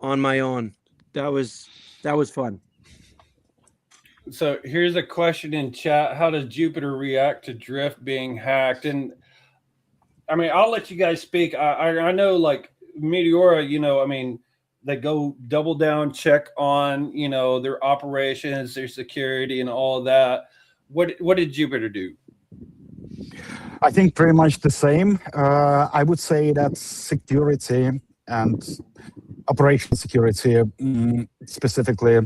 on my own. That was fun. So here's a question in chat. How does Jupiter react to Drift being hacked? And I mean, I'll let you guys speak. I know like Meteora, you know, I mean, they go double down, check on, you know, their operations, their security, and all that. What did Jupiter do? I think pretty much the same. I would say that security and operational security specifically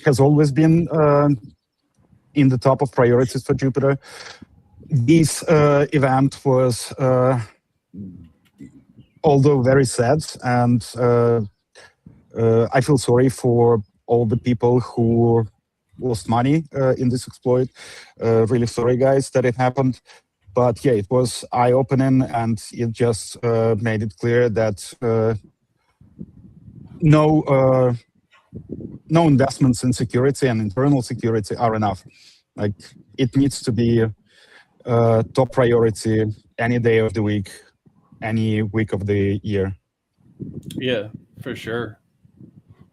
has always been in the top of priorities for Jupiter. This event was, although very sad, and I feel sorry for all the people who lost money in this exploit. Really sorry, guys, that it happened. But yeah, it was eye-opening, and it just made it clear that no investments in security and internal security are enough. Like, it needs to be top priority any day of the week, any week of the year. Yeah, for sure.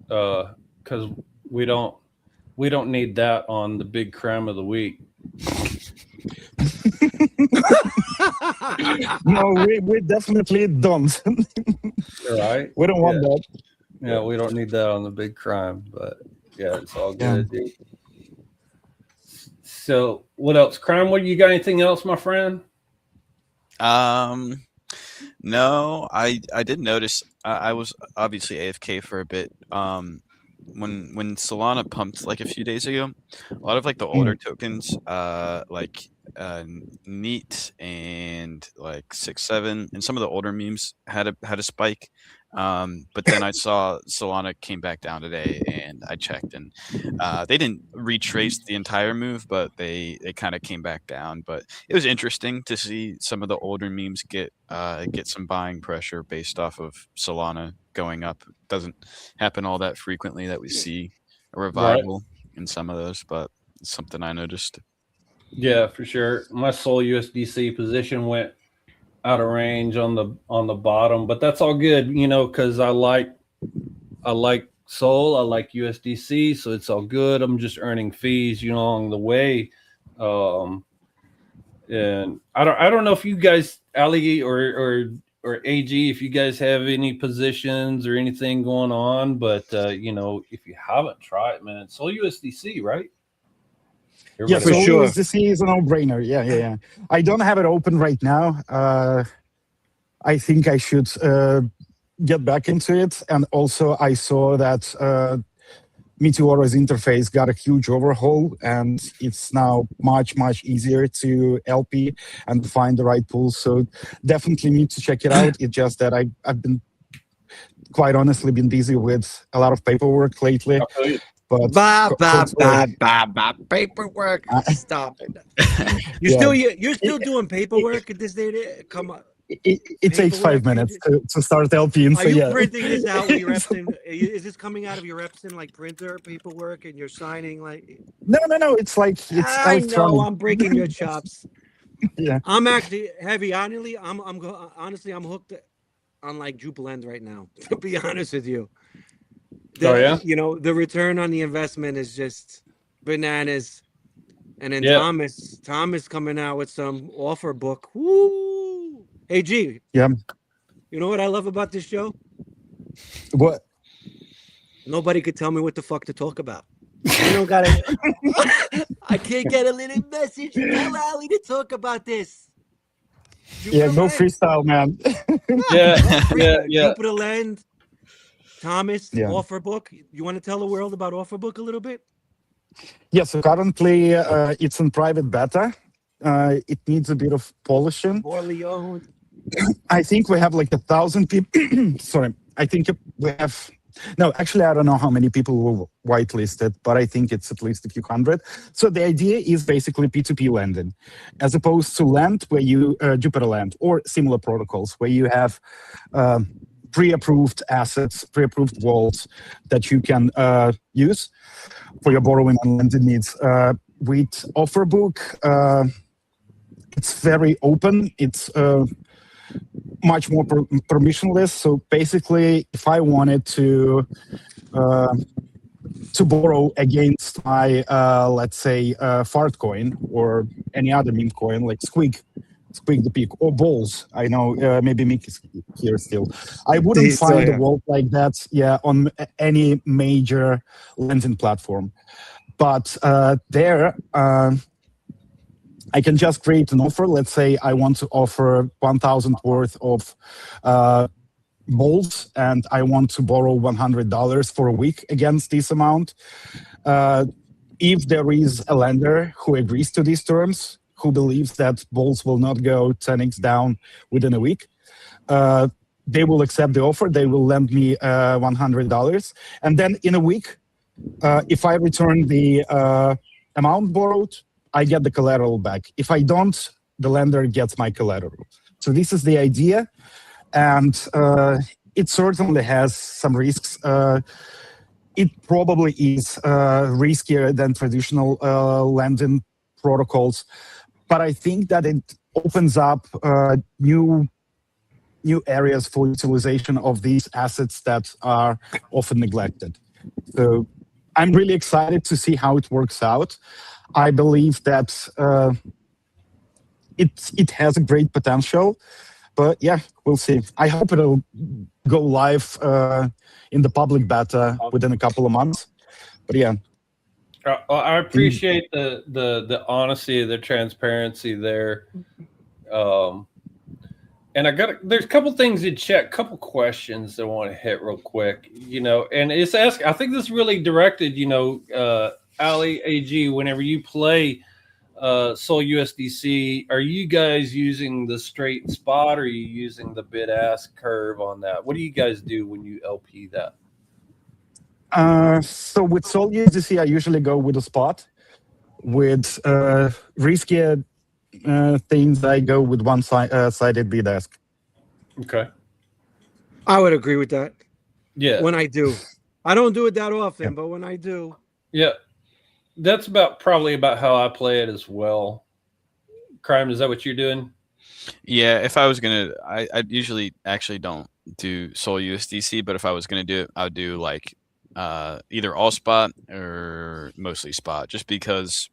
Because we don't need that on the big crime of the week. No, we definitely don't. Right? We don't want that. Yeah, we don't need that on the big crime, but yeah, it's all good. Yeah. So what else? Crime, what you got anything else, my friend? No, I did notice I was obviously AFK for a bit. when Solana pumped like a few days ago, a lot of like the older tokens, like Neat and like 6-7, and some of the older memes had a spike. But then I saw Solana came back down today, and I checked, and they didn't retrace the entire move, but they kind of came back down. But it was interesting to see some of the older memes get some buying pressure based off of Solana going up. It doesn't happen all that frequently that we see a revival in some of those, but it's something I noticed. Yeah, for sure. My Sol USDC position went out of range on the bottom, but that's all good, you know, because I like Sol, I like USDC, so it's all good. I'm just earning fees, you know, along the way. And I don't know if you guys, Ali or AG, if you guys have any positions or anything going on, but you know, if you haven't tried, man, Sol USDC, right? Yeah, for so sure. USDC is a no-brainer. Yeah. I don't have it open right now. I think I should get back into it. And also, I saw that Meteora's interface got a huge overhaul, and it's now much easier to LP and find the right pool. So definitely need to check it out. It's just that I've been, quite honestly, been busy with a lot of paperwork lately. But paperwork. Stop it. You're still doing paperwork at this day. Come on. It takes 5 minutes to start LPing. Are you printing this out with your Epson? Is this coming out of your Epson like printer paperwork, and you're signing like? No. It's like it's electronic. I know I'm breaking your chops. Yeah. I'm actually heavy. Honestly, I'm hooked on like Jupiland right now. To be honest with you. You know, the return on the investment is just bananas. And then Thomas coming out with some offer book. Woo! Hey, G. Yeah. You know what I love about this show? What? Nobody could tell me what the fuck to talk about. I don't got it. I can't get a little message. Tell Ali to talk about this. Yeah, no freestyle, man. Yeah. Jupiter Land. Thomas, offer book. You want to tell the world about offer book a little bit? Yeah, so currently it's in private beta. It needs a bit of polishing. Poorly owned. I think we have like 1,000 people. Sorry, I think we have. No, actually, I don't know how many people were whitelisted, but I think it's at least a few hundred. So the idea is basically P2P lending, as opposed to Land, where you Jupiter Land or similar protocols, where you have pre-approved assets, pre-approved vaults that you can use for your borrowing and lending needs. With Offerbook, it's very open. It's much more permissionless. So basically, if I wanted to borrow against my, let's say, Fartcoin or any other meme coin like Squig the Peak, or Balls. I know maybe Mick is here still. I wouldn't find a vault like that, on any major lending platform. But there, I can just create an offer. Let's say I want to offer 1,000 worth of Balls, and I want to borrow $100 for a week against this amount. If there is a lender who agrees to these terms, who believes that Balls will not go 10x down within a week, they will accept the offer. They will lend me $100. And then in a week, if I return the amount borrowed, I get the collateral back. If I don't, the lender gets my collateral. So this is the idea. And it certainly has some risks. It probably is riskier than traditional lending protocols. But I think that it opens up new areas for utilization of these assets that are often neglected. So I'm really excited to see how it works out. I believe that it has a great potential, but yeah, we'll see. I hope it'll go live in the public beta within a couple of months. But yeah. I appreciate the honesty, the transparency there. And there's a couple things in chat, couple questions I want to hit real quick, and it's I think this is really directed, Ali AG, whenever you play Sol USDC, are you guys using the straight spot or are you using the bid ask curve on that? What do you guys do when you LP that? So with Sol USDC, I usually go with a spot. With riskier things, I go with one-sided bid ask. Okay. I would agree with that. Yeah. When I do. I don't do it that often, but when I do. Yeah. That's probably about how I play it as well. Crime, is that what you're doing? Yeah, if I was gonna, I usually actually don't do Sol USDC, but if I was gonna do it, I would do like either all spot or mostly spot, just because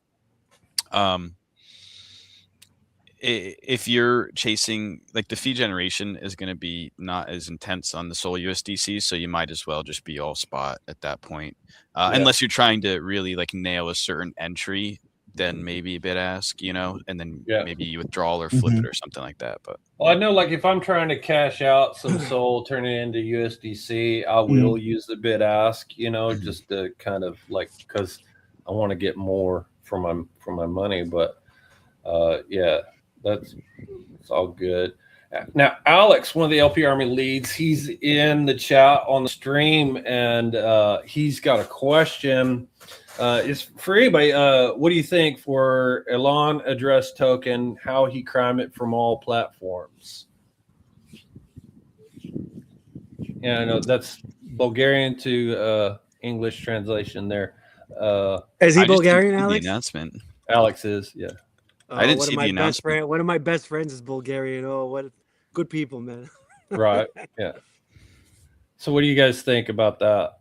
if you're chasing, like, the fee generation is going to be not as intense on the Sol USDC, so you might as well just be all spot at that point, unless you're trying to really like nail a certain entry, then maybe bid ask, and then maybe you withdraw or flip it or something like that. But I know, like, if I'm trying to cash out some Sol, turn it into USDC, I will use the bid ask, just to kind of like, because I want to get more for my money. But it's all good. Now, Alex, one of the LP Army leads, he's in the chat on the stream, and he's got a question. It's for anybody. What do you think for Elon address token? How he crime it from all platforms? Yeah, I know that's Bulgarian to English translation there. Is he Bulgarian, Alex? The announcement. Alex is, yeah. I didn't see the announcement. One of my best friends is Bulgarian. Oh, what good people, man. Right. Yeah. So what do you guys think about that?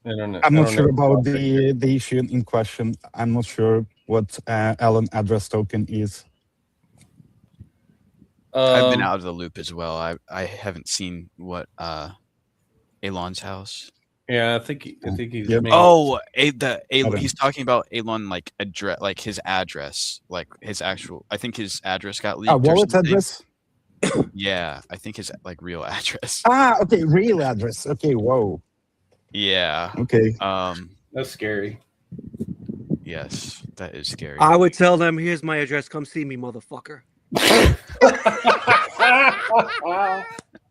I'm not sure about the issue in question. I'm not sure what Elon address token is. I've been out of the loop as well. I haven't seen what Elon's house. Yeah, I think he's. Yep. Oh, he's talking about Elon, like address, like his address, like his actual. I think his address got leaked. Wallet address. Yeah, I think his like real address. Okay, real address. Okay, whoa. Yeah. Okay. That's scary. Yes, that is scary. I would tell them, "Here's my address. Come see me, motherfucker."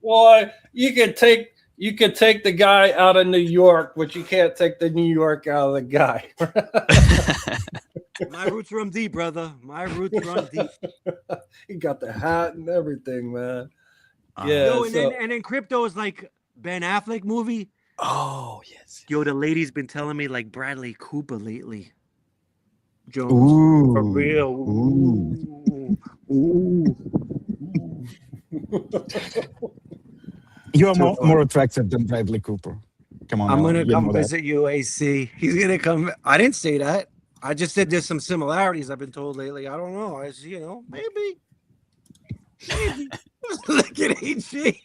Well, you could take the guy out of New York, but you can't take the New York out of the guy. My roots run deep, brother. My roots run deep. He got the hat and everything, man. Yo, and then crypto is like Ben Affleck movie. Oh yes. Yo, the lady's been telling me like Bradley Cooper lately. Jones, ooh, for real. Ooh. You are more attractive than Bradley Cooper. Come on. I'm gonna come visit you, AC. He's gonna come. I didn't say that. I just said there's some similarities I've been told lately. I don't know. Maybe. Look at AG.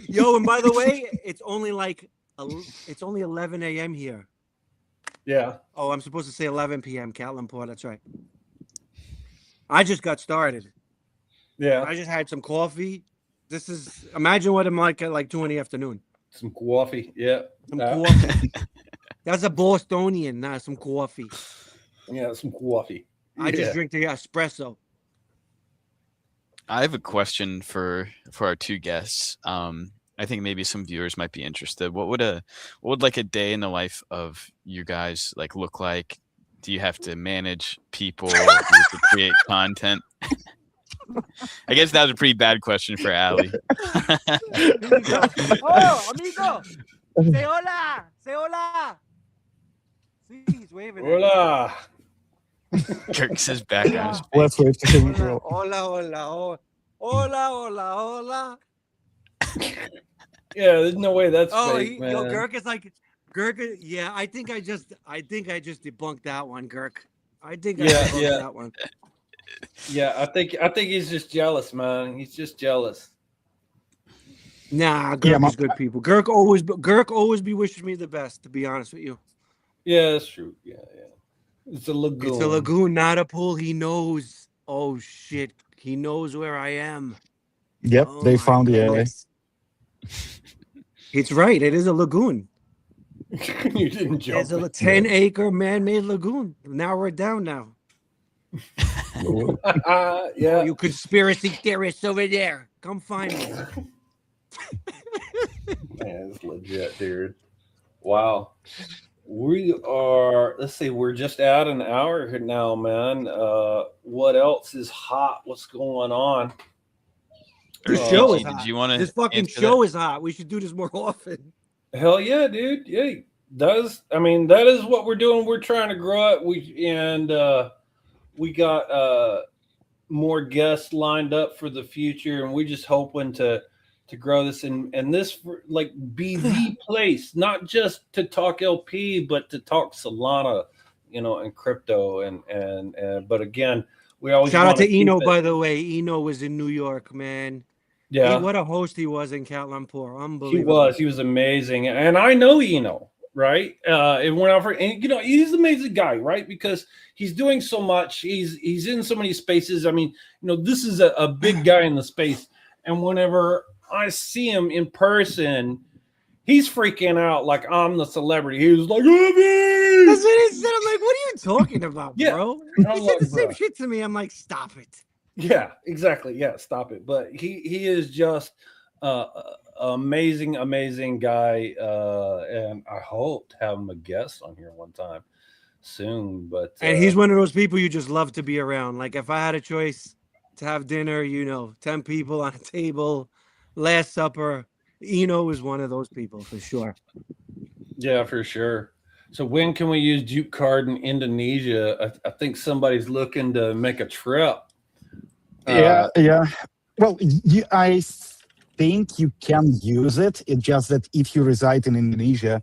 Yo, and by the way, it's only 11 a.m. here. Yeah. Oh, I'm supposed to say 11 p.m. Catlin Port. That's right. I just got started. Yeah. I just had some coffee. Imagine what I'm like at like 2 in the afternoon. Some coffee. Yeah. Some coffee. That's a Bostonian, not some coffee. Yeah, some coffee. I just drink the espresso. I have a question for our two guests. I think maybe some viewers might be interested. What would like a day in the life of you guys like look like? Do you have to manage people? Do you have to create content? I guess that was a pretty bad question for Ali. Oh, amigo! Say hola! Say hola! See, he's waving. Hola! Kirk says back on his face. Let's wait for him. Hola. Yeah, there's no way that's fake, man. Yo, Girk is like Girk. Yeah, I think I just debunked that one, Girk. I think I debunked that one. Yeah, I think he's just jealous, man. He's just jealous. Nah, Girk is good people. Girk always be wishing me the best, to be honest with you. Yeah, that's true. Yeah. It's a lagoon. It's a lagoon, not a pool. He knows. Oh shit. He knows where I am. Yep, Oh they my found the alley. goodness. It's right. It is a lagoon. You didn't jump. It's a 10-acre man-made lagoon. Now we're down now. Yeah. Oh, you conspiracy theorists over there. Come find me. Man, it's legit, dude. Wow. We are, let's see, we're just at an hour here now, man. What else is hot? What's going on? This show is Did hot. you want to This fucking show is hot. We should do this more often. Hell yeah, dude. Yeah, that is what we're doing. We're trying to grow it. We got more guests lined up for the future, and we're just hoping to grow this and this like be the place, not just to talk LP, but to talk Solana, and crypto and but again, we always shout out to keep Eno, it. by the way. Eno was in New York, man. Yeah, What a host he was in Cat Lumpur. Unbelievable. he was amazing, and I know Eno, right? It went out for, and he's an amazing guy, right? Because he's doing so much. He's in so many spaces. I mean, this is a big guy in the space, and whenever I see him in person, he's freaking out like I'm the celebrity. He was like, "Abby!" That's what he said. I'm like, what are you talking about, Yeah. bro? I'm He said like, the same bro. shit to me. I'm like, stop it. Yeah, exactly. Yeah, stop it. But he is just amazing guy, and I hope to have him a guest on here one time soon. But And he's one of those people you just love to be around. Like if I had a choice to have dinner, 10 people on a table, Last Supper, Eno is one of those people for sure. yeah, for sure. So when can we use Juke Card in Indonesia? I think somebody's looking to make a trip. Yeah. Well, I think you can use it. It's just that if you reside in Indonesia,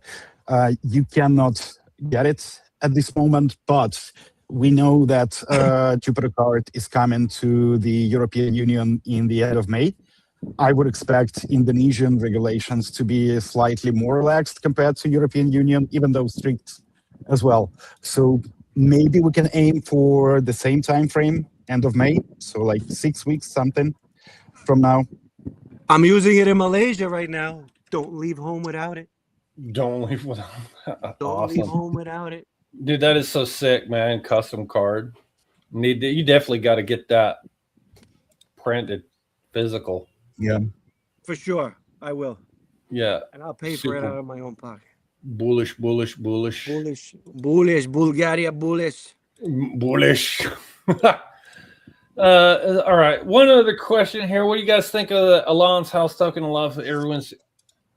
you cannot get it at this moment. But we know that Jupiter Card is coming to the European Union in the end of May. I would expect Indonesian regulations to be slightly more relaxed compared to European Union, even though strict as well. So maybe we can aim for the same time frame, end of May, so like 6 weeks, something from now. I'm using it in Malaysia right now. Don't leave home without it. Don't leave without. Don't leave home without it. Dude, that is so sick, man. Custom card. You definitely got to get that printed, physical. Yeah. For sure. I will. Yeah. And I'll pay for it out of my own pocket. Bullish. Bullish. Bulgaria bullish. Bullish. All right. One other question here. What do you guys think of the Alon's House token? I love everyone's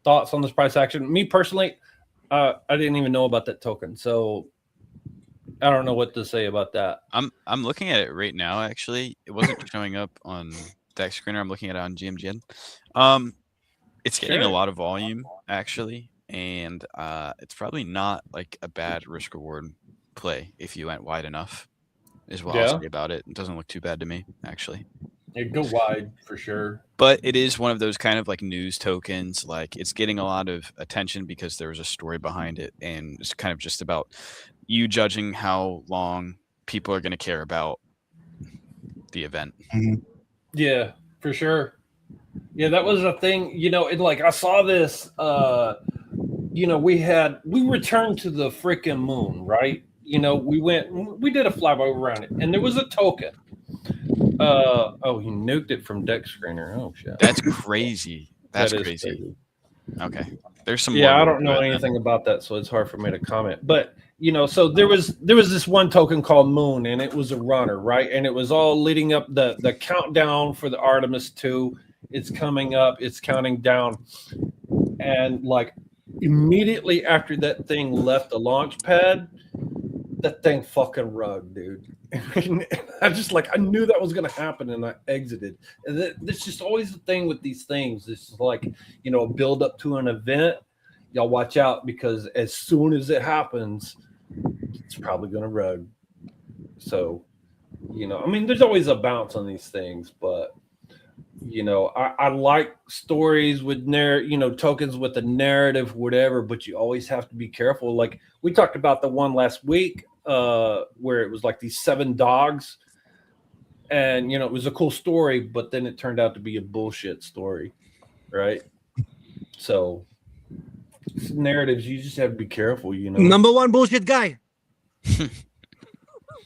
thoughts on this price action. Me personally, I didn't even know about that token, so I don't know what to say about that. I'm looking at it right now. Actually, it wasn't showing up on Dex Screener. I'm looking at it on GMGN. It's getting a lot of volume actually, and it's probably not like a bad risk reward play if you went wide enough. Is what I'll say about it. It doesn't look too bad to me actually. It go wide for sure. But it is one of those kind of like news tokens. Like it's getting a lot of attention because there was a story behind it, and it's kind of just about you judging how long people are going to care about the event. Mm-hmm. Yeah, for sure. Yeah, that was a thing. I saw this. We returned to the freaking moon, right? We did a flyby around it, and there was a token. He nuked it from Dex Screener. Oh shit, that's crazy. That's crazy. Okay, there's some. Yeah, I don't know anything about that, so it's hard for me to comment. But so there was this one token called Moon, and it was a runner, right? And it was all leading up the countdown for the Artemis 2. It's coming up. It's counting down, and like immediately after that thing left the launch pad, that thing fucking rugged, dude. I knew that was going to happen, and I exited. And that's just always the thing with these things. It's like, a build up to an event. Y'all watch out, because as soon as it happens, it's probably going to rug. So, there's always a bounce on these things, but I like stories with tokens with a narrative, whatever, but you always have to be careful. Like we talked about the one last week, where it was like these 7 dogs. and it was a cool story, but then it turned out to be a bullshit story, right? So narratives, you just have to be careful, Number one bullshit guy.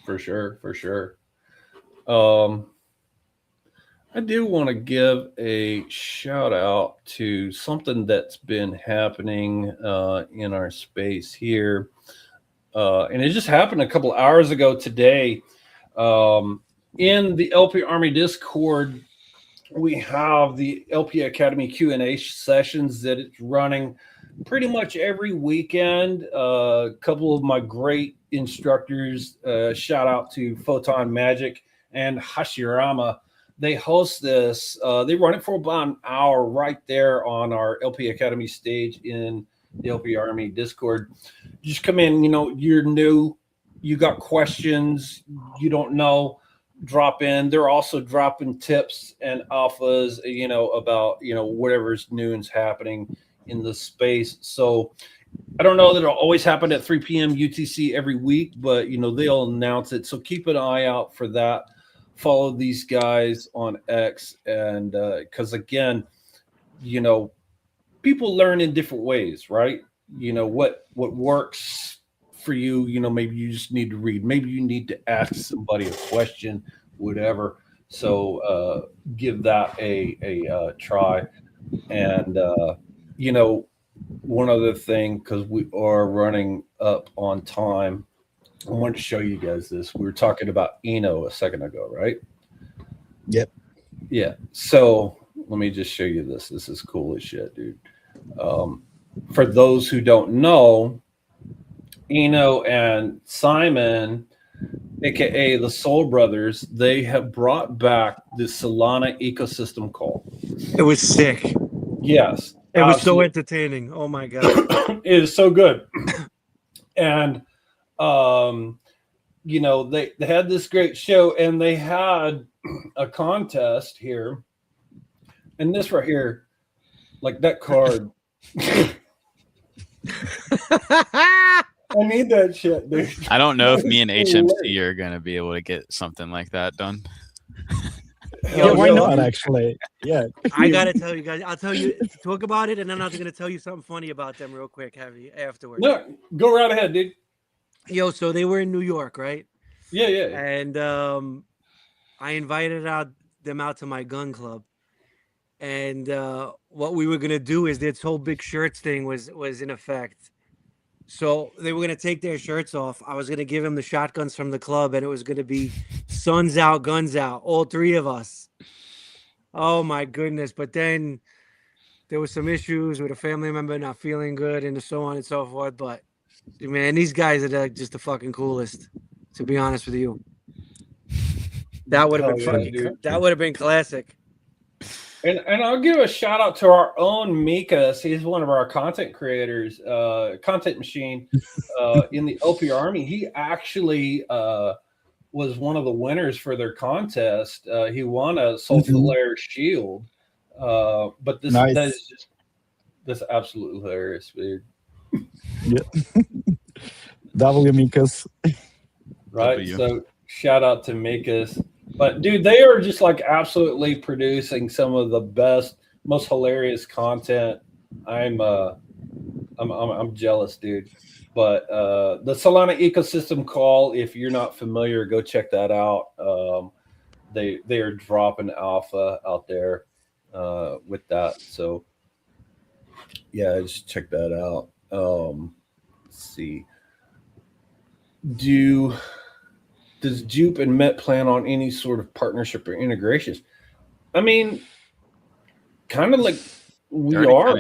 For sure. I do want to give a shout out to something that's been happening in our space here. And it just happened a couple hours ago today. In the LP Army Discord, we have the LP Academy Q&A sessions that it's running pretty much every weekend. A couple of my great instructors, shout out to Photon Magic and Hashirama. They host this. They run it for about an hour right there on our LP Academy stage in the LP Army Discord. Just come in, you're new, you got questions, you don't know, drop in. They're also dropping tips and alphas, about, whatever's new and happening in the space. So I don't know that it'll always happen at 3 p.m. UTC every week, but, they'll announce it. So keep an eye out for that. Follow these guys on X, and because again, people learn in different ways, right? What works for you. Maybe you just need to read. Maybe you need to ask somebody a question, whatever. So give that a try. And one other thing, because we are running up on time, I wanted to show you guys this. We were talking about Eno a second ago, right? Yep. Yeah. So let me just show you this. This is cool as shit, dude. For those who don't know, Eno and Simon, aka the Soul Brothers, they have brought back the Solana ecosystem call. It was sick. Yes. It was so entertaining. Oh my god. It is so good. And they had this great show, and they had a contest here, and this right here, like that card. I need that shit, dude. I don't know if me and HMC are gonna be able to get something like that done. Yeah, why not? Actually, yeah. I gotta tell you guys. I'll tell you. Talk about it, and then I'm gonna tell you something funny about them real quick, Heavy. Afterwards. No, go right ahead, dude. Yo, so they were in New York, right? Yeah. And I invited them out to my gun club, and what we were gonna do is this whole big shirts thing was in effect. So they were gonna take their shirts off. I was gonna give them the shotguns from the club, and it was gonna be suns out, guns out, all three of us. Oh my goodness! But then there was some issues with a family member not feeling good, and so on and so forth. But man, these guys are just the fucking coolest. To be honest with you, that would have been fucking. That would have been classic. And I'll give a shout out to our own Mikas. He's one of our content creators, content machine in the LP Army. He actually was one of the winners for their contest. He won a Soulfulaire shield. But this nice. That is just that's absolutely hilarious, dude. Yeah. W Mikas. Right. W. So shout out to Mikas. But dude, they are just like absolutely producing some of the best, most hilarious content. I'm jealous, dude. But the Solana ecosystem call, if you're not familiar, go check that out. They are dropping alpha out there with that. So yeah, just check that out. Let's see. Does Jupe and Met plan on any sort of partnership or integrations? I mean, kind of like we are.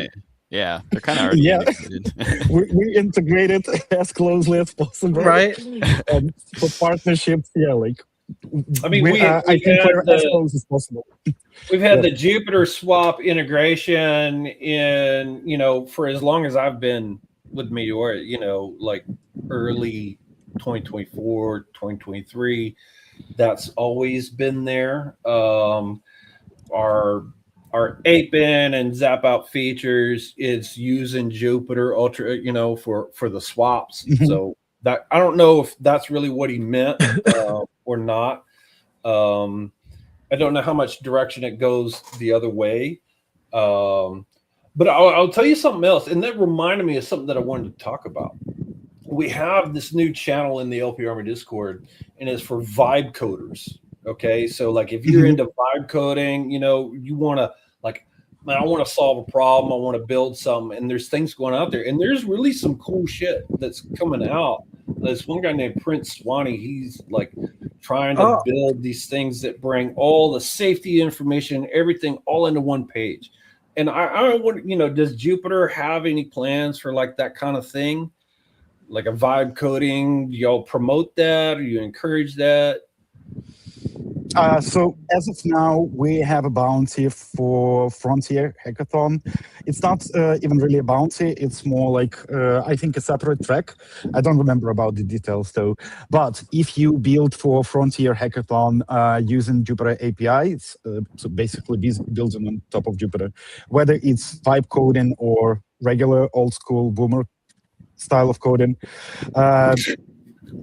Yeah, they're kind of already integrated. we integrated as closely as possible, right? And for partnerships, yeah, like I mean, I think we're as close as possible. We've had the Jupiter swap integration in, for as long as I've been with Meteor, like early 2024, 2023. That's always been there. Our 8-bin and zap out features is using Jupiter Ultra, for the swaps. So that I don't know if that's really what he meant or not, I don't know how much direction it goes the other way. But I'll tell you something else, and that reminded me of something that I wanted to talk about. We have this new channel in the LP Army Discord, and it's for vibe coders. Okay, so like if you're into vibe coding, you know, you want to like, man, I want to solve a problem, I want to build something, and there's things going out there, and there's really some cool shit that's coming out. There's one guy named Prince Swanee. He's like trying to build these things that bring all the safety information, everything, all into one page. And I want, you know, does Jupiter have any plans for like that kind of thing, like a vibe coding? Do y'all promote that, or you encourage that? So as of now, we have a bounty for Frontier Hackathon. It's not even really a bounty. It's more like, I think, a separate track. I don't remember about the details though. But if you build for Frontier Hackathon using Jupiter API, it's so basically building on top of Jupiter, whether it's vibe coding or regular old school boomer style of coding,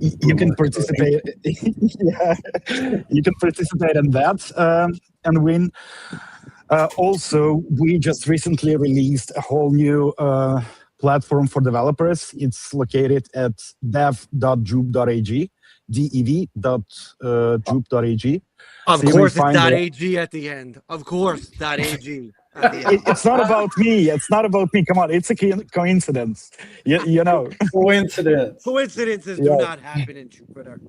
you can participate. Yeah, you can participate in that and win. Also, we just recently released a whole new platform for developers. It's located at dev.jupe.ag, dev.jupe.ag. Of So course, it's .ag at the end. Of course, .ag. It's not about me. It's not about me. Come on, it's a coincidence. You know. Coincidence. Coincidences do not happen in Jupiter.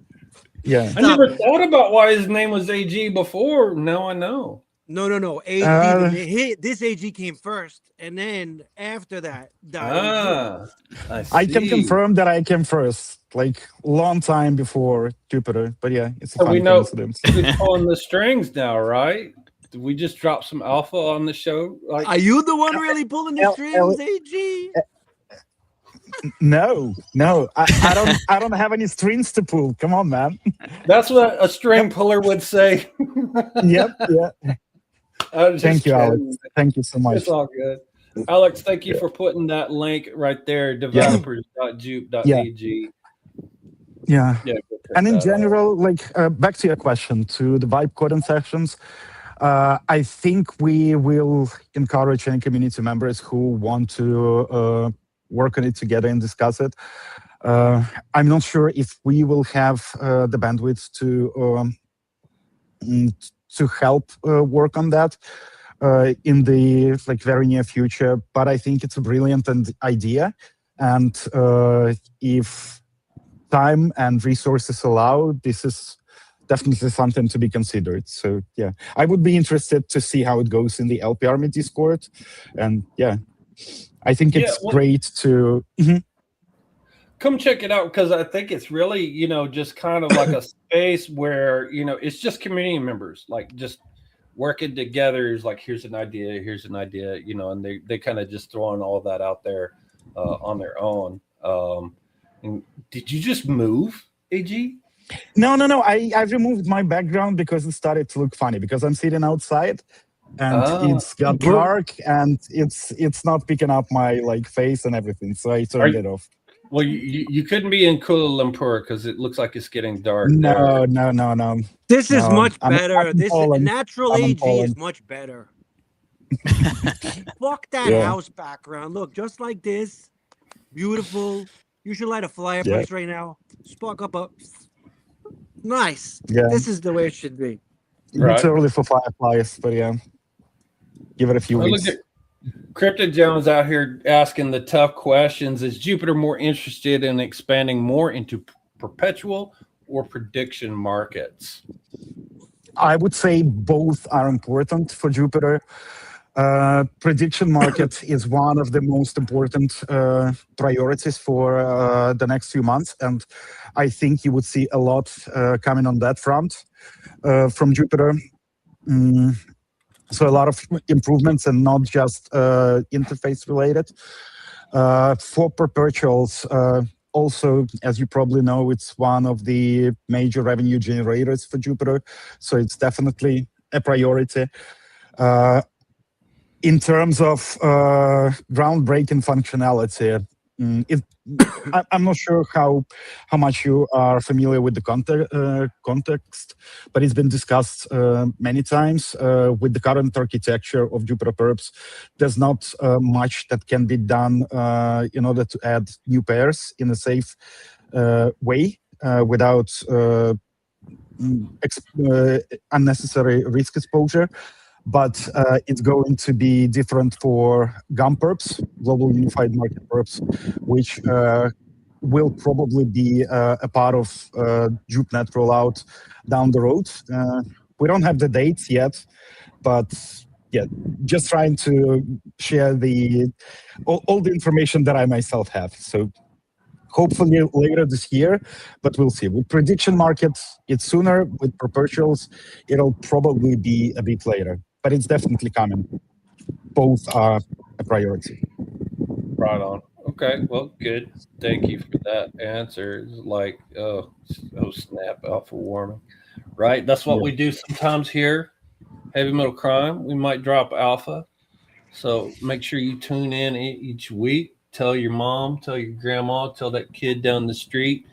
Yeah. I never thought about why his name was AG before. Now I know. No. AG. This AG came first, and then after that, I can confirm that I came first, like long time before Jupiter. But yeah, it's a fun coincidence. Who's pulling the strings now, right? Did we just drop some alpha on the show? Like, are you the one really pulling the strings, AG? No, I don't have any strings to pull. Come on, man. That's what a string puller would say. Yep. Thank you, Alex. Thank you so much. It's all good. Alex, thank you for putting that link right there, developers.jupe.ag. Yeah. And in general, like back to your question, to the vibe coding sessions, I think we will encourage any community members who want to work on it together and discuss it. I'm not sure if we will have the bandwidth to help work on that in the very near future, but I think it's a brilliant idea, and if time and resources allow, this is definitely something to be considered. So yeah, I would be interested to see how it goes in the LP Army Discord, and yeah, I think it's great to come check it out, because I think it's really, you know, just kind of like a space where, you know, it's just community members like just working together. Is like, here's an idea, you know, and they kind of just throwing all that out there on their own. And did you just move, AG? No. I've removed my background because it started to look funny, because I'm sitting outside and it's got dark and it's not picking up my face and everything. So I turned it off. Well, you couldn't be in Kuala Lumpur because it looks like it's getting dark. No. This is much better. This natural AG is much better. Fuck that house background. Look, just like this. Beautiful. You should light a fireplace right now. Spark up a... Nice. Yeah. This is the way it should be. Right. It's early for fireflies, but yeah. Give it a few weeks. Look at Cryptid Jones out here asking the tough questions. Is Jupiter more interested in expanding more into perpetual or prediction markets? I would say both are important for Jupiter. Prediction market is one of the most important priorities for the next few months, and I think you would see a lot coming on that front from Jupiter. So a lot of improvements, and not just interface related. For perpetuals, also, as you probably know, it's one of the major revenue generators for Jupiter, so it's definitely a priority. In terms of groundbreaking functionality, I'm not sure how much you are familiar with the context, but it's been discussed many times. With the current architecture of Jupiter perps, there's not much that can be done in order to add new pairs in a safe way without unnecessary risk exposure. But it's going to be different for GUM perps, Global Unified Market perps, which will probably be a part of JupeNet rollout down the road. We don't have the dates yet, but yeah, just trying to share all the information that I myself have. So hopefully later this year, but we'll see. With prediction markets, it's sooner. With perpetuals, it'll probably be a bit later. But it's definitely coming. Both are a priority. Right on. Okay, well, good. Thank you for that answer. It's like, oh snap, alpha warming. Right? That's what we do sometimes here. Heavy Metal Crime. We might drop alpha. So make sure you tune in each week. Tell your mom, tell your grandma, tell that kid down the street,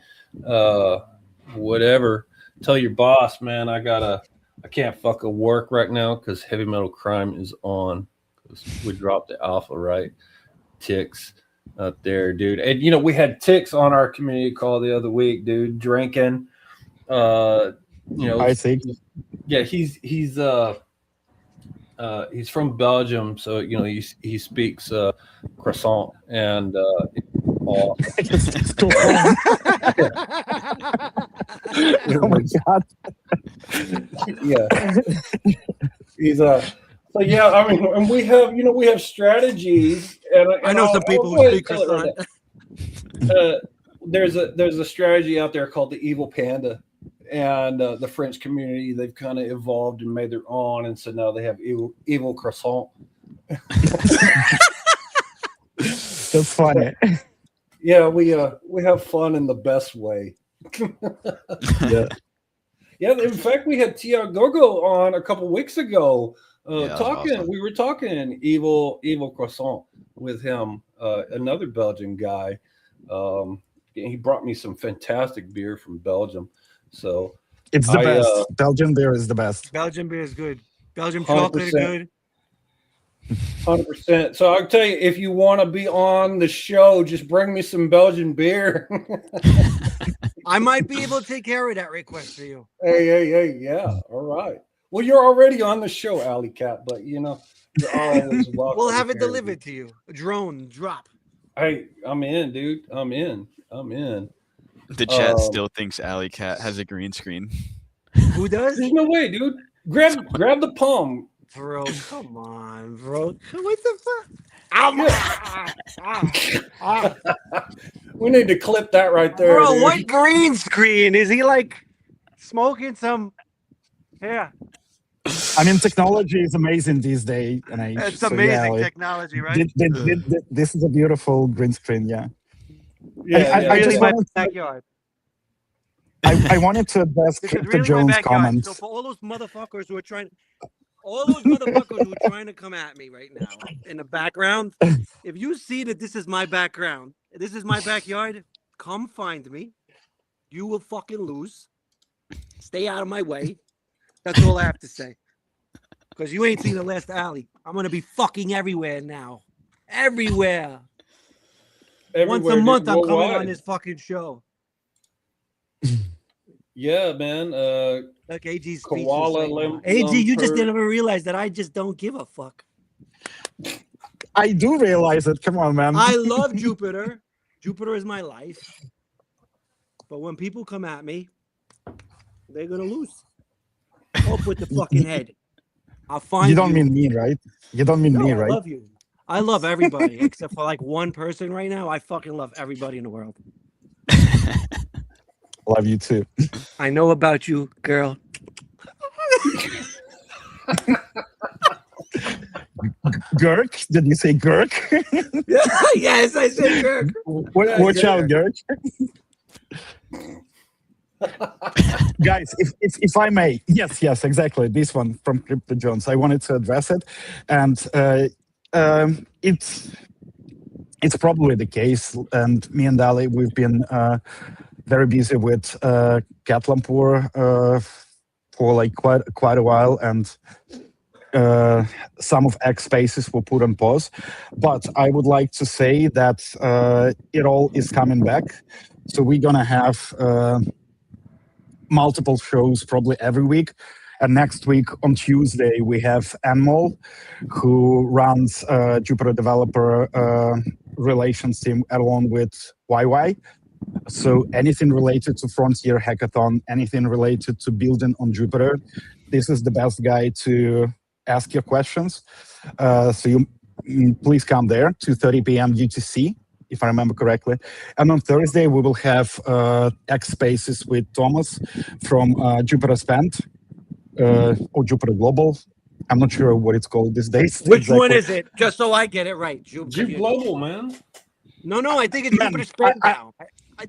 whatever. Tell your boss, man, I can't fucking work right now because Heavy Metal Crime is on. We dropped the alpha, right? Ticks out there, dude. And you know, we had Ticks on our community call the other week, dude, drinking. You know, I think. Yeah, he's from Belgium, so you know he speaks croissant and oh my god! Yeah, he's so yeah. I mean, and we have strategies, and I know some people who speak croissant. There's a strategy out there called the Evil Panda. And the French community, they've kind of evolved and made their own, and so now they have evil croissant. That's funny. Yeah, we have fun in the best way. Yeah. In fact, we had Tiago on a couple weeks ago talking. Awesome. We were talking evil croissant with him, another Belgian guy. He brought me some fantastic beer from Belgium. So it's the best. Belgian beer is the best. Belgian beer is good. Belgian chocolate is good. 100%. So I'll tell you, if you want to be on the show, just bring me some Belgian beer. I might be able to take care of that request for you. Hey, yeah. All right. Well, you're already on the show, AlleyCat, but you know, you're always welcome. We'll have it delivered to you. A drone drop. Hey, I'm in, dude. I'm in. The chat still thinks AlleyCat has a green screen. Who does? There's no way, dude. Grab the palm. Bro, come on, bro. What the fuck? We need to clip that right there. Bro, dude. what green screen? Is he like smoking some? Yeah. I mean, technology is amazing these days. It's amazing technology, right? This is a beautiful green screen, yeah. I just my backyard. I wanted to address Crypto Jones' comments. So for all those motherfuckers who are trying to come at me right now in the background, if you see that this is my background, this is my backyard, come find me. You will fucking lose. Stay out of my way. That's all I have to say. Because you ain't seen the last alley. I'm gonna be fucking everywhere now. Everywhere. Once a month, I'm coming on this fucking show. Yeah, man. Like AG's koala AG, you just didn't ever realize that I just don't give a fuck. I do realize it. Come on, man. I love Jupiter. Jupiter is my life. But when people come at me, they're gonna lose. Up with the fucking head. I'll find you. You don't mean me, right? You don't mean me, right? I love you. I love everybody except for like one person right now. I fucking love everybody in the world. Love you too. I know about you, girl. Gurk? Did you say Gurk? Yes, I said Gurk. Watch out, Gurk. Guys, if I may, yes, exactly. This one from Crypto Jones. I wanted to address it, and it's it's probably the case. And me and Ali, we've been very busy with Cat Lampur for like quite a while, and some of X spaces were put on pause. But I would like to say that it all is coming back. So we're gonna have multiple shows probably every week. And next week on Tuesday, we have Anmol, who runs Jupiter developer relations team along with YY. So anything related to Frontier Hackathon, anything related to building on Jupiter, this is the best guy to ask your questions. So you please come there, 2:30 p.m. UTC, if I remember correctly. And on Thursday, we will have X Spaces with Thomas from Jupiter Spend. Or Jupiter Global. I'm not sure what it's called these days. Which one is it? Just so I get it right. Jupe Global, man. No, I think it's Jupiter Spend now.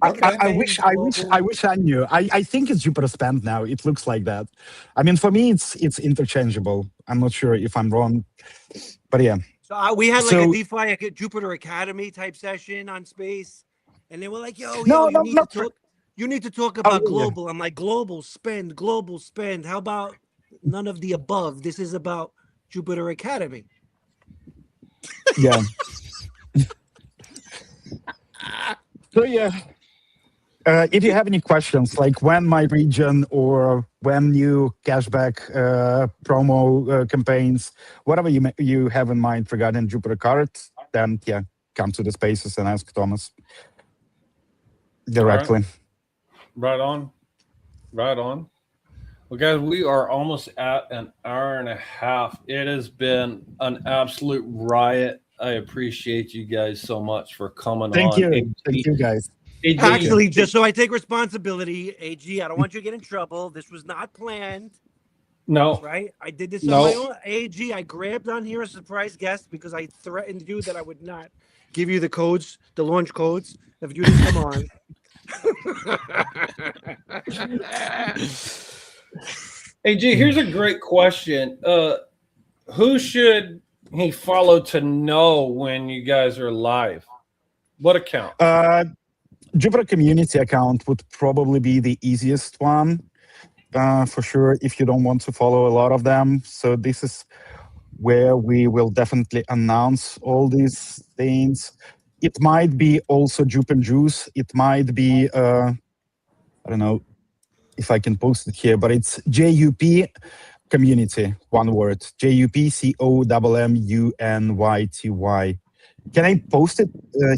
I wish I knew. I think it's Jupiter Spend now. It looks like that. I mean, for me, it's interchangeable. I'm not sure if I'm wrong, but yeah. So we had like a DeFi Jupiter Academy type session on Space, and they were like, "Yo, you need to talk about global." Yeah. I'm like, global spend. How about none of the above? This is about Jupiter Academy. Yeah. So yeah, if you have any questions, like when my region or when new cashback promo campaigns, whatever you have in mind regarding Jupiter Card, then yeah, come to the spaces and ask Thomas directly. Right on. Well, guys, we are almost at an hour and a half. It has been an absolute riot. I appreciate you guys so much for coming on. Thank you, guys. AG, actually, just so I take responsibility, AG, I don't want you to get in trouble. This was not planned. No. Right? I did this on my own. AG, I grabbed on here a surprise guest because I threatened you that I would not give you the codes, the launch codes, if you didn't come on. AG, here's a great question. Who should he follow to know when you guys are live? What account? Jupiter community account would probably be the easiest one for sure if you don't want to follow a lot of them. So this is where we will definitely announce all these things. It might be also Jupe and Juice. It might be, I don't know if I can post it here, but it's JUP community, one word, JUPCOMMUNYTY. Can I post it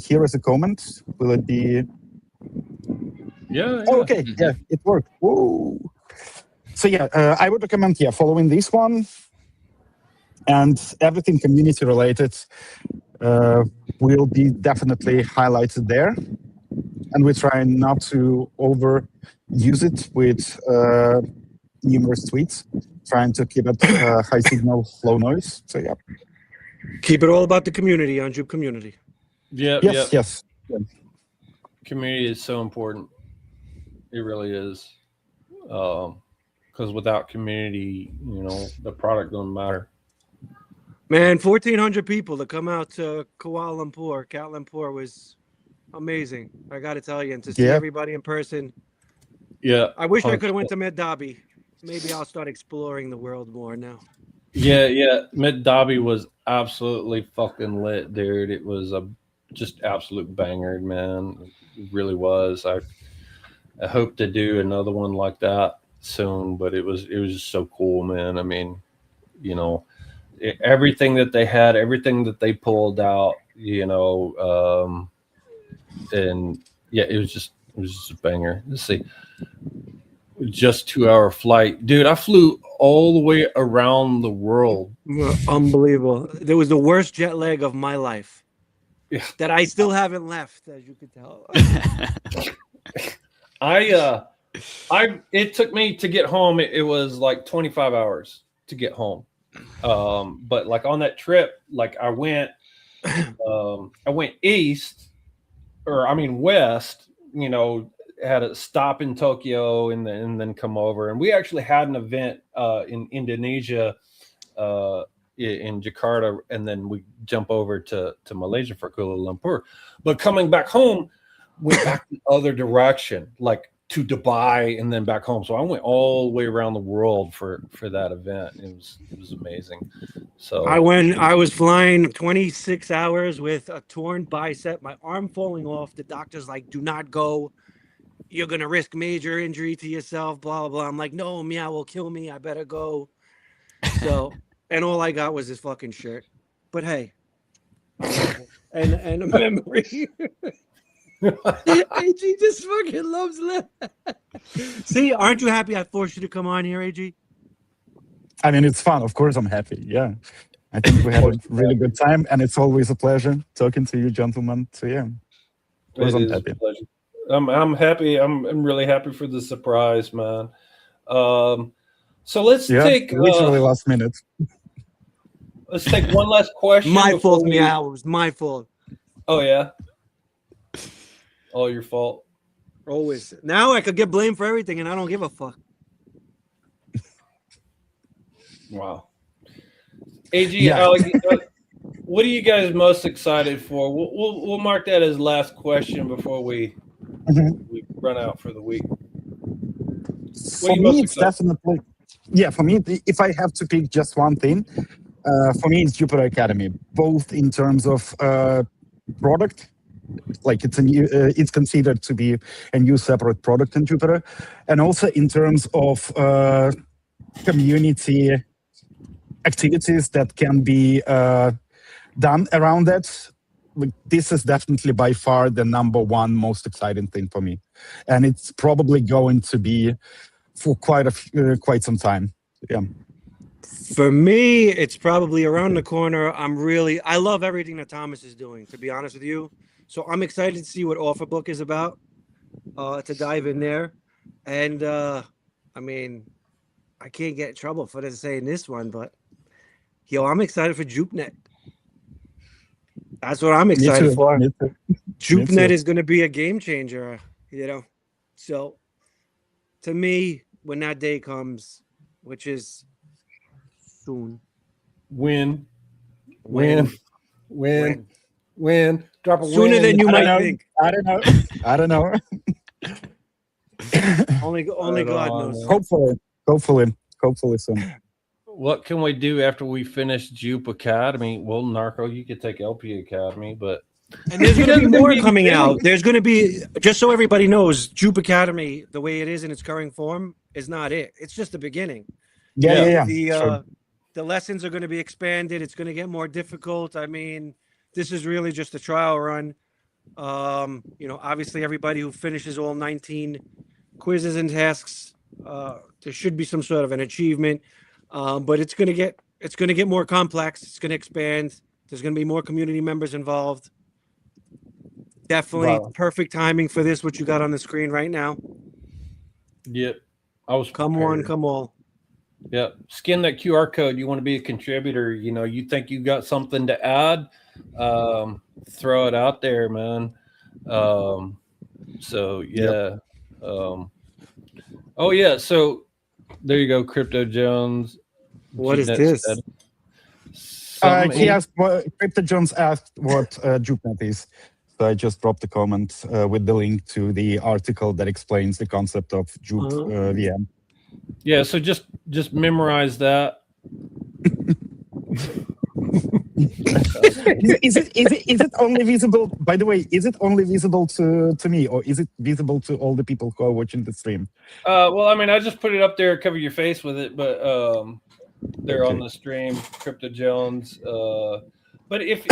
here as a comment? Will it be? Yeah. Oh, okay, yeah, it worked. Whoa. So yeah, I would recommend following this one and everything community related will be definitely highlighted there. And we try not to overuse it with numerous tweets, trying to keep it high signal, low noise. So yeah. Keep it all about the community on Jupe Community. Yeah. Yes. Community is so important. It really is. Because without community, the product don't matter. Man, 1,400 people to come out to Kuala Lumpur was amazing. I got to tell you, and to see everybody in person. Yeah. I wish I could have went to Med Dhabi. Maybe I'll start exploring the world more now. Yeah. Med Dhabi was absolutely fucking lit, dude. It was a just absolute banger, man. It really was. I hope to do another one like that soon, but it was just so cool, man. I mean, everything that they had, everything that they pulled out, and yeah, it was just a banger. Let's see. Just 2-hour flight. Dude, I flew all the way around the world. Unbelievable. It was the worst jet lag of my life. Yeah. That I still haven't left, as you could tell. It took me to get home. It was like 25 hours to get home. But like on that trip, like I went east, west, had a stop in Tokyo and then come over. And we actually had an event in Indonesia in Jakarta, and then we jump over to Malaysia for Kuala Lumpur. But coming back home, went back the other direction, like to Dubai and then back home. So I went all the way around the world for that event. It was amazing. So I was flying 26 hours with a torn bicep, my arm falling off. The doctor's like, do not go. You're going to risk major injury to yourself, blah, blah, blah. I'm like, no, meow will kill me. I better go. So, and all I got was this fucking shirt. But hey, and a memory. AG just fucking loves that. See, aren't you happy I forced you to come on here, AG? I mean, it's fun. Of course, I'm happy. Yeah. I think we had a really good time, and it's always a pleasure talking to you, gentlemen. So, yeah. Of course, I'm happy. I'm happy. I'm really happy for the surprise, man. So let's take literally last minute. Let's take one last question. My fault, meow. It was my fault. Oh yeah. All your fault. Always. Now I could get blamed for everything, and I don't give a fuck. Wow. AG, what are you guys most excited for? We'll mark that as last question before we run out for the week. For me, it's definitely, for me, if I have to pick just one thing, for me, it's Jupiter Academy, both in terms of product, like it's considered to be a new separate product in Jupiter, and also in terms of community activities that can be done around that. This is definitely by far the number one most exciting thing for me, and it's probably going to be for quite some time. Yeah. For me, it's probably around the corner. I love everything that Thomas is doing, to be honest with you. So I'm excited to see what Offerbook is about, to dive in there. And I mean, I can't get in trouble for saying this one, but I'm excited for JupeNet. That's what I'm excited for. JupeNet is going to be a game changer, So to me, when that day comes, which is soon. Win. Drop a sooner win. than you might think. I don't know. Only God knows. Hopefully soon. What can we do after we finish Jupe Academy? Well, Narco, you could take LP Academy, but and there's going to be more coming out. There's going to be, just so everybody knows, Jupe Academy, the way it is in its current form, is not it. It's just the beginning. Yeah. The lessons are going to be expanded. It's going to get more difficult. I mean, this is really just a trial run. Obviously everybody who finishes all 19 quizzes and tasks, there should be some sort of an achievement. But it's going to get more complex. It's going to expand. There's going to be more community members involved. Definitely perfect timing for this, what you got on the screen right now. Yep. I was come prepared. on, come all. Yeah. Scan that QR code. You want to be a contributor. You think you got something to add, throw it out there, man. So yeah. Yep. Oh yeah. So there you go. Crypto Jones. What is this? He asked Crypto Jones asked what JupeNet is. So I just dropped a comment with the link to the article that explains the concept of Jupe VM. Yeah, so just memorize that. Is it only visible? By the way, is it only visible to me, or is it visible to all the people who are watching the stream? Well, I mean, I just put it up there, cover your face with it, but they're on the stream, Crypto Jones. But if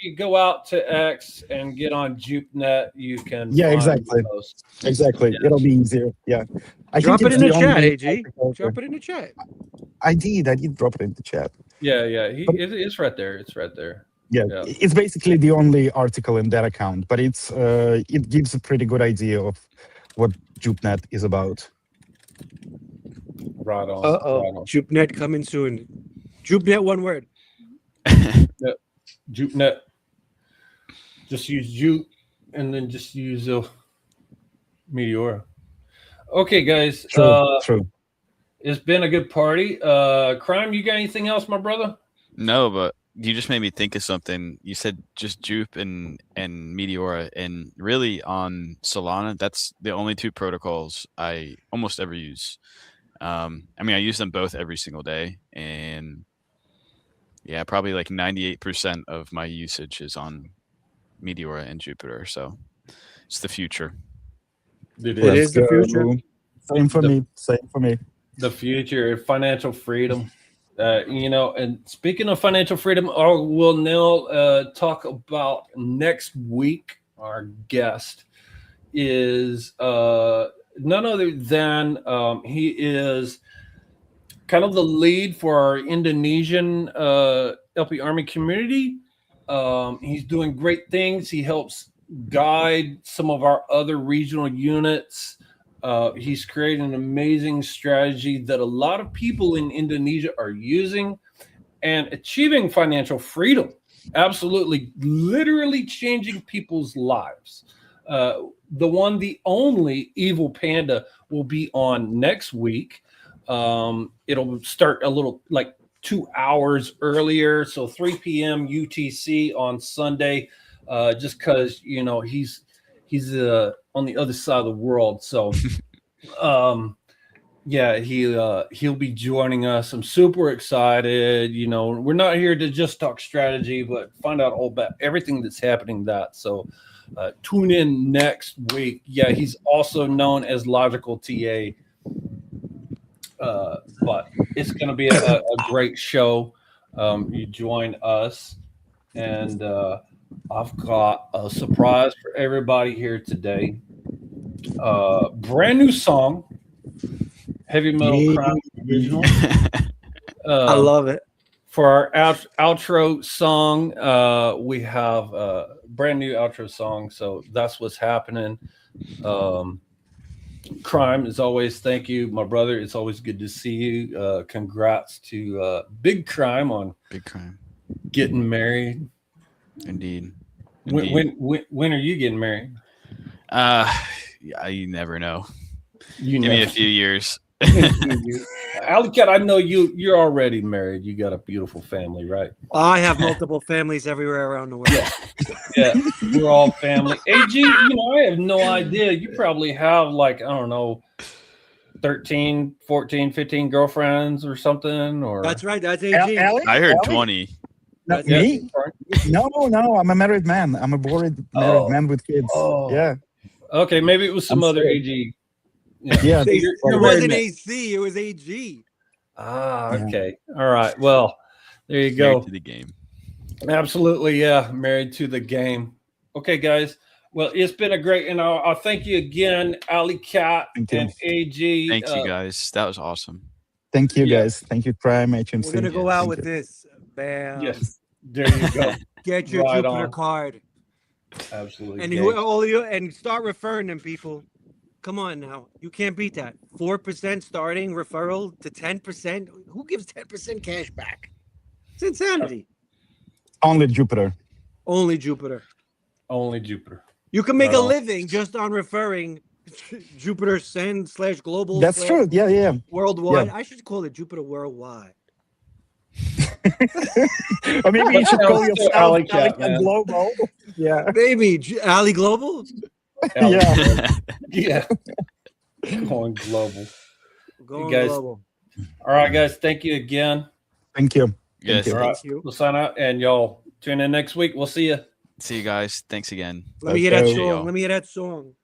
you go out to X and get on JupeNet, you can. Yeah, exactly. Exactly. Yeah. It'll be easier. Yeah. Drop it in the chat, AG. Drop it in the chat. I did drop it in the chat. Yeah. It's right there. It's right there. Yeah. It's basically the only article in that account, but it gives a pretty good idea of what JupeNet is about. Right on. Right on. JupeNet coming soon. JupeNet, one word. Yep. JupeNet. Just use Jupe and then just use Meteora. Okay, guys. True. It's been a good party. Crime, you got anything else, my brother? No, but you just made me think of something. You said just Jupe and Meteora, and really on Solana, that's the only two protocols I almost ever use. I mean, I use them both every single day, and yeah, probably like 98% of my usage is on Meteora and Jupiter. So it's the future. It is the future. Same for me. Same for me. The future, financial freedom. And speaking of financial freedom, we'll now talk about next week. Our guest is none other than he is kind of the lead for our Indonesian LP Army community. He's doing great things. He helps guide some of our other regional units. He's created an amazing strategy that a lot of people in Indonesia are using and achieving financial freedom. Absolutely, literally changing people's lives. The only Evil Panda will be on next week. It'll start a little like 2 hours earlier, so 3 p.m. UTC on Sunday, just because he's on the other side of the world. So he'll be joining us. I'm super excited. We're not here to just talk strategy, but find out all about everything that's happening. So tune in next week. Yeah, he's also known as Logical TA. But it's going to be a great show. You join us, and I've got a surprise for everybody here today. Brand new song, Heavy Metal Crime original. I love it. For our outro song, we have a brand new outro song, so that's what's happening. Crime, as always, thank you, my brother. It's always good to see you. Congrats to Big Crime on getting married. Indeed. When are you getting married? You never know. Give me a few years. AlleyCat, I know you're already married. You got a beautiful family, right? I have multiple families everywhere around the world. Yeah, we're all family. AG, I have no idea. You probably have 13, 14, 15 girlfriends or something. Or that's right. That's AG. I heard 20. Me? No. I'm a married man. I'm a married man with kids. Oh. Yeah. Okay, maybe it was some other AG. Yeah. It wasn't AC. It was AG. Okay. All right. Well, there you go. Married to the game. Absolutely. Yeah. Married to the game. Okay, guys. Well, it's been a great, and I'll thank you again, AlleyCat and AG. Thank you, guys. That was awesome. Thank you, guys. Thank you, Crime, HMC. We're going to go out with this. Bam. Yes. There you go. Get your Jupiter card. Absolutely. And start referring them, people. Come on now. You can't beat that. 4% starting referral to 10%. Who gives 10% cash back? It's insanity. Only Jupiter. Only Jupiter. Only Jupiter. You can make a living just on referring Jupiter Send/global. That's true. Yeah. Worldwide. Yeah. I should call it Jupiter Worldwide. Or maybe you should call yourself AlleyCat Global. Yeah. Maybe Alley Global. Yeah. Going global. Going global. All right, guys. Thank you again. Thank you. Yes. All right. We'll sign out, and y'all tune in next week. We'll see you. See you guys. Thanks again. Let me hear that song. Let me hear that song.